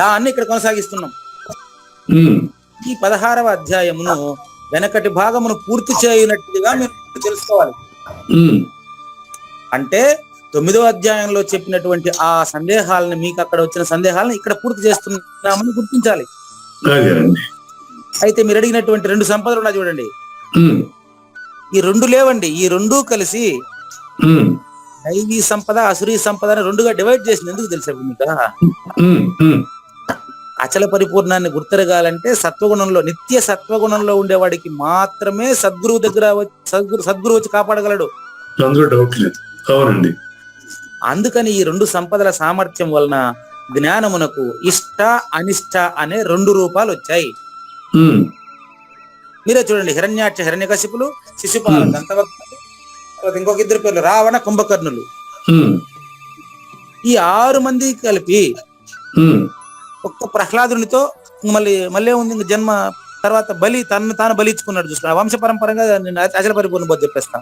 దాన్ని ఇక్కడ కొనసాగిస్తున్నాం. ఈ 16వ అధ్యాయమును వెనకటి భాగమును పూర్తి చేయనట్టుగా మీరు తెలుసుకోవాలి. అంటే 9వ అధ్యాయంలో చెప్పినటువంటి ఆ సందేహాలను, మీకు అక్కడ వచ్చిన సందేహాలను ఇక్కడ పూర్తి చేస్తున్నామని గుర్తించాలి. అయితే మీరు అడిగినటువంటి 2 సంపదలు ఉన్నాయి చూడండి, ఈ 2 లేవండి. ఈ 2 కలిసి దైవీ సంపద, అసురీ సంపద అని 2గా డివైడ్ చేసింది. ఎందుకు తెలుసా మీకు? అచల పరిపూర్ణాన్ని గుర్తెరగాలంటే సత్వగుణంలో, నిత్య సత్వగుణంలో ఉండేవాడికి మాత్రమే సద్గురువు దగ్గర సద్గురువు వచ్చి కాపాడగలడు. అవునండి. అందుకని ఈ 2 సంపదల సామర్థ్యం వలన జ్ఞానమునకు ఇష్ట అనిష్ట అనే 2 రూపాలు వచ్చాయి. మీరే చూడండి, హిరణ్యాక్ష హిరణ్యకశిపులు, శిశుపాల దంతవక్తులు, ఇంకొక 2 పేర్లు రావణ కుంభకర్ణులు. ఈ 6 మంది కలిపి ఒక్క ప్రహ్లాదునితో మళ్ళీ ఉంది జన్మ తర్వాత బలి తను తాను బలిచ్చుకున్నాడు. చూసుకున్నా వంశ పరంపరంగా నేను అచల పరిపూర్ణ బోధ చెప్పేస్తా.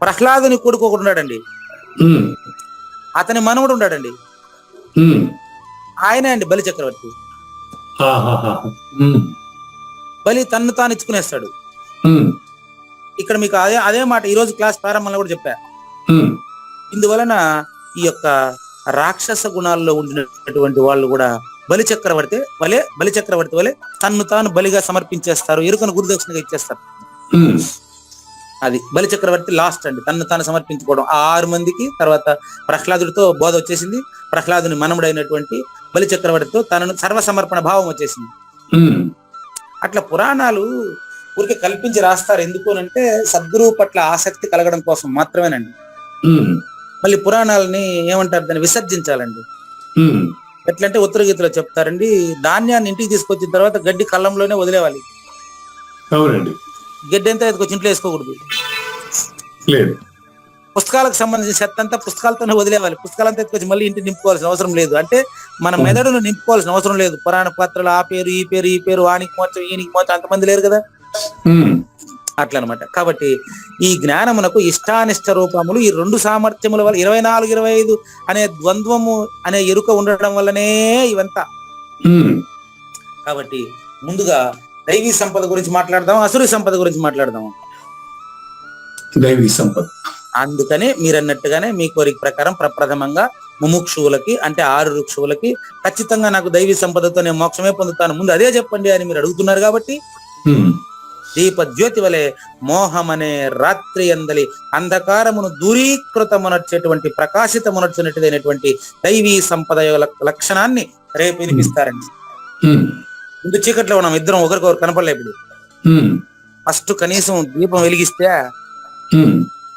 ప్రహ్లాదుని కొడుకు ఒకడు ఉన్నాడండి, అతని మనవడు ఉన్నాడండి, ఆయనే అండి బలి చక్రవర్తి. బలి తన్ను తాను ఇచ్చుకునేస్తాడు. ఇక్కడ మీకు అదే మాట ఈ రోజు క్లాస్ ప్రారంభంలో కూడా చెప్పా. ఇందువలన ఈ యొక్క రాక్షస గుణాల్లో ఉండినటువంటి వాళ్ళు కూడా బలి చక్రవర్తి వలె తన్ను తాను బలిగా సమర్పించేస్తారు, ఎరుకను గురుదక్షిణగా ఇచ్చేస్తారు. అది బలి చక్రవర్తి లాస్ట్ అండి, తన్ను తాను సమర్పించుకోవడం. 6 మందికి తర్వాత ప్రహ్లాదుడితో బోధ వచ్చేసింది. ప్రహ్లాదుని మనముడైనటువంటి బలి చక్రవర్తితో తనను సర్వసమర్పణ భావం వచ్చేసింది. అట్లా పురాణాలు ఊరికి కల్పించి రాస్తారు. ఎందుకు అంటే సద్గురువు పట్ల ఆసక్తి కలగడం కోసం మాత్రమేనండి. మళ్ళీ పురాణాలని ఏమంటారు, దాన్ని విసర్జించాలండి. ఎట్లంటే ఉత్తర గీతలో చెప్తారండి, ధాన్యాన్ని ఇంటికి తీసుకొచ్చిన తర్వాత గడ్డి కళ్ళంలోనే వదిలేవాలి. గడ్డి అంతా ఎత్తుకొచ్చి ఇంట్లో వేసుకోకూడదు. పుస్తకాలకు సంబంధించిన చెత్త అంతా పుస్తకాలతోనే వదిలేవాలి. పుస్తకాలంతా ఎత్తుకొచ్చి మళ్ళీ ఇంటికి నింపుకోవాల్సిన అవసరం లేదు. అంటే మన మెదడును నింపుకోవాల్సిన అవసరం లేదు. పురాణ పాత్రలు ఆ పేరు ఈ పేరు ఈ పేరు, వానికి మోచం ఈయనకి మోచం, అంతమంది లేరు కదా. అట్లా అనమాట. కాబట్టి ఈ జ్ఞానమునకు ఇష్టానిష్ట రూపములు, ఈ 2 సామర్థ్యముల వల్ల 24, 25 అనే ద్వంద్వము అనే ఎరుక ఉండడం వల్లనే ఇవంతా. కాబట్టి ముందుగా దైవీ సంపద గురించి మాట్లాడదాం, అసురీ సంపద గురించి మాట్లాడదాం. దైవీ సంపద. అందుకనే మీరన్నట్టుగానే మీ కోరిక ప్రకారం ప్రప్రథమంగా ముముక్షువులకి అంటే 6 రుక్షువులకి ఖచ్చితంగా నాకు దైవీ సంపదతో నేను మోక్షమే పొందుతాను, ముందు అదే చెప్పండి అని మీరు అడుగుతున్నారు. కాబట్టి దీప జ్యోతి వలె మోహమనే రాత్రి అందలి అంధకారమును దూరీకృతమునర్చేటువంటి ప్రకాశితమునర్చినటువంటిదైనటువంటి దైవీ సంపద లక్షణాన్ని రేపు వినిపిస్తారండి. ముందు చీకట్లో ఉన్నాం, ఇద్దరం ఒకరికొకరు కనపడలేదు. ఫస్ట్ కనీసం దీపం వెలిగిస్తే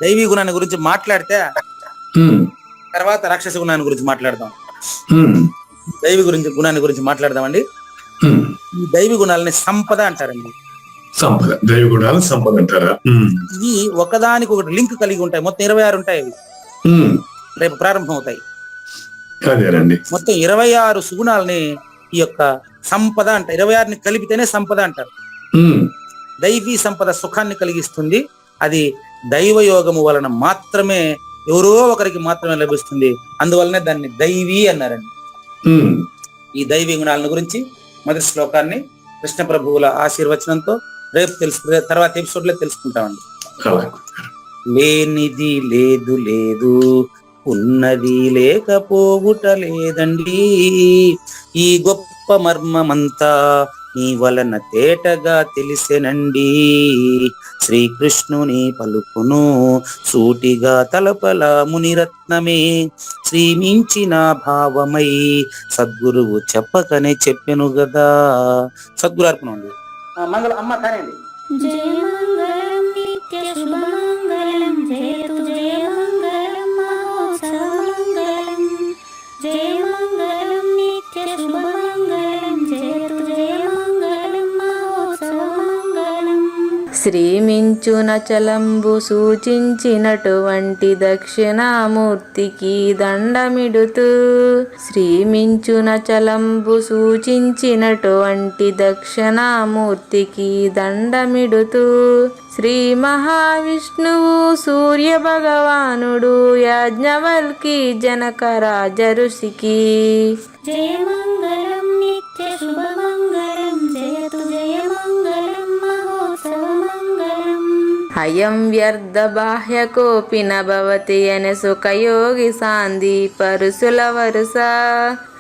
దైవీ గుణాన్ని గురించి మాట్లాడితే తర్వాత రాక్షస గుణాన్ని గురించి మాట్లాడదాం. దైవీ గుణాన్ని గురించి మాట్లాడదామండి. ఈ దైవీ గుణాలని సంపద అంటారండి. సంపద, దైవ గుణాలు సంపద అంటారా? ఇవి ఒకదానికి ఒకటి లింక్ కలిగి ఉంటాయి. మొత్తం 26 ఉంటాయి. అవి రేపు ప్రారంభం అవుతాయి. మొత్తం 26 సుగుణాలని ఈ యొక్క సంపద అంట. 26ని కలిపితేనే సంపద అంటారు. దైవీ సంపద సుఖాన్ని కలిగిస్తుంది. అది దైవయోగము వలన మాత్రమే, ఎవరో ఒకరికి మాత్రమే లభిస్తుంది. అందువలనే దాన్ని దైవీ అన్నారండి. ఈ దైవీ గుణాలను గురించి మొదటి శ్లోకాన్ని కృష్ణ ప్రభువుల ఆశీర్వచనంతో రేపు తర్వాత ఎపిసోడ్ లో తెలుసుకుంటామండి. లేనిది లేదు లేదు, ఉన్నది లేకపోవుట లేదండి, ఈ గొప్ప మర్మమంతా నీ వలన తేటగా తెలిసెనండి. శ్రీకృష్ణుని పలుకును సూటిగా తలపల మునిరత్నమే, శ్రీమించిన భావమై సద్గురువు చెప్పకనే చెప్పెను గదా. సద్గురు అర్పణ అండి. మంగళం అమ్మ కానివ్వండి. జయ మంగళం నిత్య శుభమంగళం, జయతు జయ మంగళం మహోత్సవ మంగళం, జయ మంగళం నిత్య శుభమంగళం, జయతు జయ మంగళం మహోత్సవ మంగళం. శ్రీమించున చలంబు సూచించినటువంటి దక్షిణామూర్తికి దండమిడుతూ, శ్రీమించున చలంబు సూచించినటువంటి దక్షిణామూర్తికి దండమిడుతూ, శ్రీ మహావిష్ణువు సూర్య భగవానుడు యాజ్ఞవల్కి జనక రాజ ఋషికి జయ మంగళం నిత్య శుభమంగళం, జయతు జయ మంగళం మహోత్సవ మంగళం. అయం వ్యర్థ బాహ్యకోపి నభవతి అనే సుఖయోగి సాంది పరుసుల వరుస.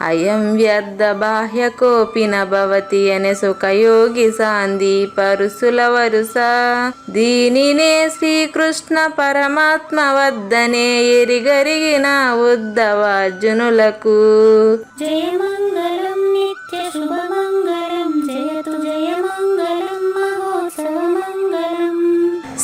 అయం వ్యర్థ బాహ్యకోపి నభవతి అనే సుఖయోగి సాంది పరుసుల వరుస. దీనినే శ్రీకృష్ణ పరమాత్మ వద్దనే ఎరిగరిగిన ఉద్ధవార్జునులకు. జయమంగళం నిత్య శుభమంగళం జయతు జయమంగళం మహోత్సవమంగళం.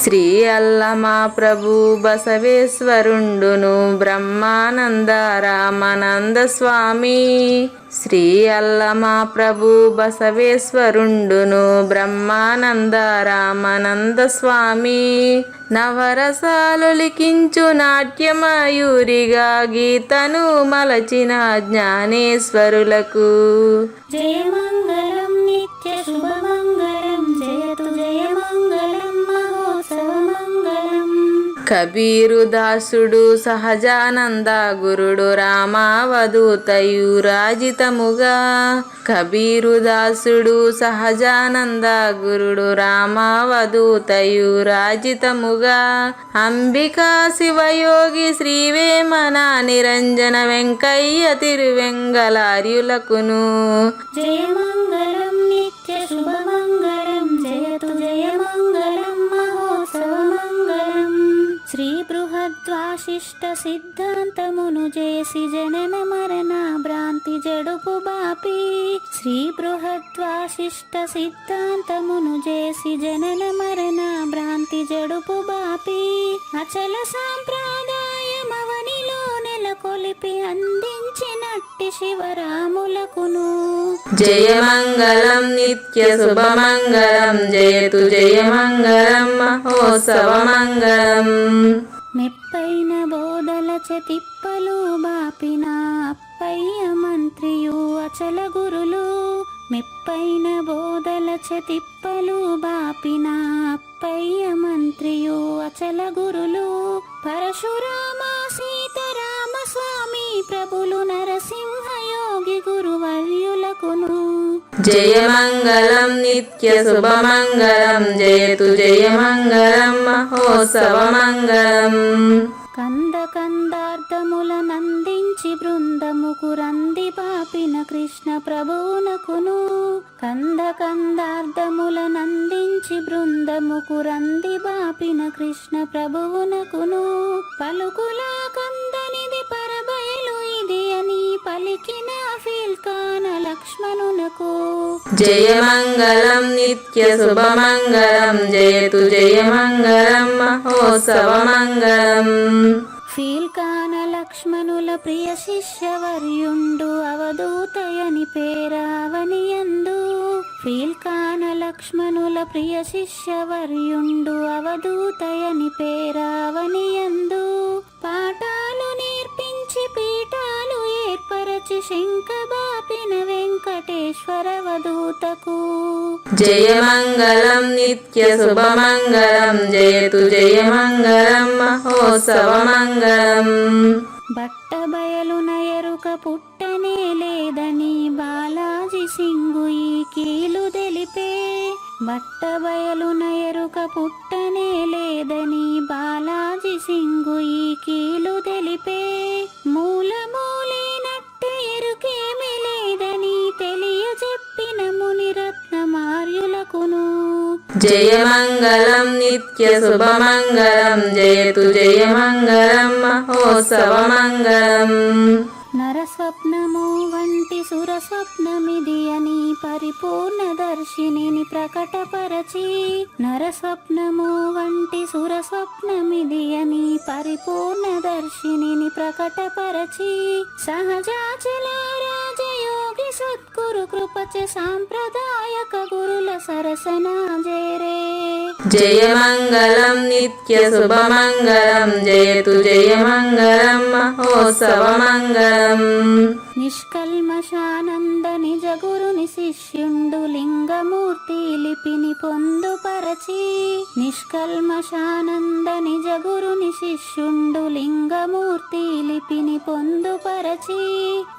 శ్రీ అల్లమా ప్రభు బసవేశ్వరుండును బ్రహ్మానంద రామానంద స్వామి. శ్రీ అల్లమా ప్రభు బసవేశ్వరుండును బ్రహ్మానంద రామానంద స్వామి. నవరసాలు లిఖించు నాట్యమయూరిగా గీతను మలచిన జ్ఞానేశ్వరులకు. జయమంగళం నిత్య శుభమంగళం జయతు జయమంగళం మహోత్సవమంగళం. కబీరు దాసుడు సహజానంద గురుడు రామావధూతయురాజితముగా. కబీరు దాసుడు సహజానంద గురుడు రామావధూతయురాజితముగా. అంబికా శివయోగి శ్రీవేమన నిరంజన వెంకయ్య తిరువెంగళార్యులకును. జయమంగళం నిత్య శుభమంగళం జయతు జయమంగళం మహోత్సవమంగళం. శ్రీ బృహద్వాశిష్ట సిద్ధాంతమును చేసి జనన మరణ భ్రాంతి జడుపు బాపి. శ్రీ బృహద్వాశిష్ట సిద్ధాంతమును చేసి జనన మరణ భ్రాంతి జడుపు బాపి. అచల సాంప్రదాయమవనిలో నెలకొలిపి అందించినట్టి శివరాములకును. జయమంగళం నిత్య శుభమంగళం జయతు జయమంగళం మహోత్సవమంగళం. మెప్పైన బోధల తిప్పలు బాపిన అప్పయ్య మంత్రియు అచల గురులు. మెప్పైన బోధల తిప్పలు బాపిన అప్పయ్య మంత్రియు అచల గురులు. పరశురామ సీతారామ స్వామి ప్రభులు నరసింహయోగి గురువర్యులకును. జయమంగళం నిత్య శుభమంగళం జయతు జయమంగళం మహోత్సవమంగళం. కంద కందార్థముల నందించి బృందముకు రంది పాపిన కృష్ణ ప్రభువునకును. కంద కందార్థముల నందించి బృందముకు రంది బాపిన కృష్ణ ప్రభువునకును. పలుకులా కందనిది పరబయలు ఇది అని పలికిన ఫీల్కాన లక్ష్మణునకు. జయమంగళం నిత్య శుభమంగళం జయతు జయమంగళం మహోత్సవమంగళం. ఫీల్కాన లక్ష్మణుల ప్రియ శిష్యవర్యుండు అవధూతయని పేరావనియందు. ఫీల్కాన లక్ష్మణుల ప్రియ శిష్యవర్యుండు అవధూతయని పేరావనియందు. పాఠాలు నేర్పించి పీఠాలు ఏర్పరచి శంఖబాపిన వెంకటేశ్వర అవధూతకు. జయమంగళం నిత్య శుభమంగళం జయతు జయమంగళం మహోత్సవమంగళం. బట్టబయలున ఎరుక పుట్టనే లేదని బాలాజీ సింగు ఈ కీలు తెలిపే. బట్టబయలున ఎరుక పుట్టనే లేదని బాలాజీ సింగు ఈ కీలు తెలిపే. మూలమూలేనట్టు ఎరుకేమి లేదని తెలియజెప్పిన మునిరత్నమార్యులకును. జయమంగళం నిత్య శుభమంగళం జయతు జయమంగళం మహోత్సవమంగళం. నరస్వప్నము వంటి సురస్వప్నమిది అని పరిపూర్ణ దర్శినిని ప్రకటపరచి. నరస్వప్నము వంటి సురస్వప్నమిది అని పరిపూర్ణ దర్శినిని ప్రకటపరచి. సహజాచల రాజయోగి సద్గురు కృపచే సాంప్రదాయక గురుల సరసన జేరే. జయమంగళం నిత్య శుభమంగళం జయతు జయమంగళం మహోత్సవమంగళం. నిష్కల్మషానంద నిజ గురుని శిష్యుండు లింగమూర్తి లిపిని పొందుపరచి. నిష్కల్మషానంద నిజ గురుని శిష్యుండు లింగమూర్తి లిపిని పొందుపరచి.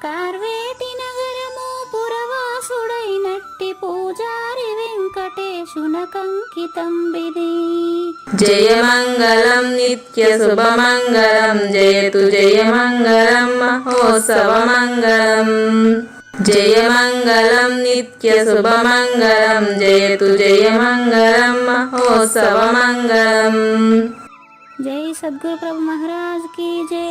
కార్వేటి నగరము పురవాసుడైనట్టి పూజారి వెంకటేశునకంకితం విధి. జయమంగళం నిత్య శుభమంగళం జయతు జయమంగళం మహోత్సవమంగళం జయమంగళం నిత్య శుభమంగళం జయతు జయమంగళం మహోత్సవమంగళం. జై సద్గురు ప్రభు మహారాజ్ కి జై.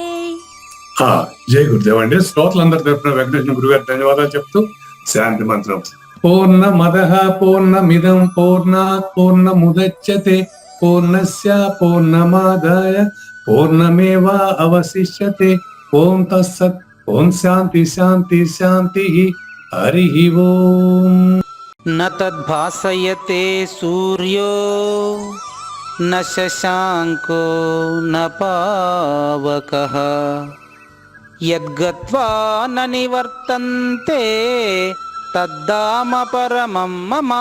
జై గురుదేవ్ అండి. శ్రోతలందరి తరఫున వెంకటేశ్వర గురుగారు ధన్యవాదాలు చెప్తూ శాంతి మంత్రం. పూర్ణమదః పూర్ణమిదం పూర్ణాత్ పూర్ణముదచ్యతే పూర్ణస్య పూర్ణమాదాయ పూర్ణమేవా అవశిష్యతే. ఓం తత్సత్. ఓం శాంతి శాంతి శాంతి. హరి ఓం. న తద్భాసయతే సూర్యో న శశాంకో న పావకః యద్గత్వా న నివర్తంతే తద్ధామ పరమం మమ.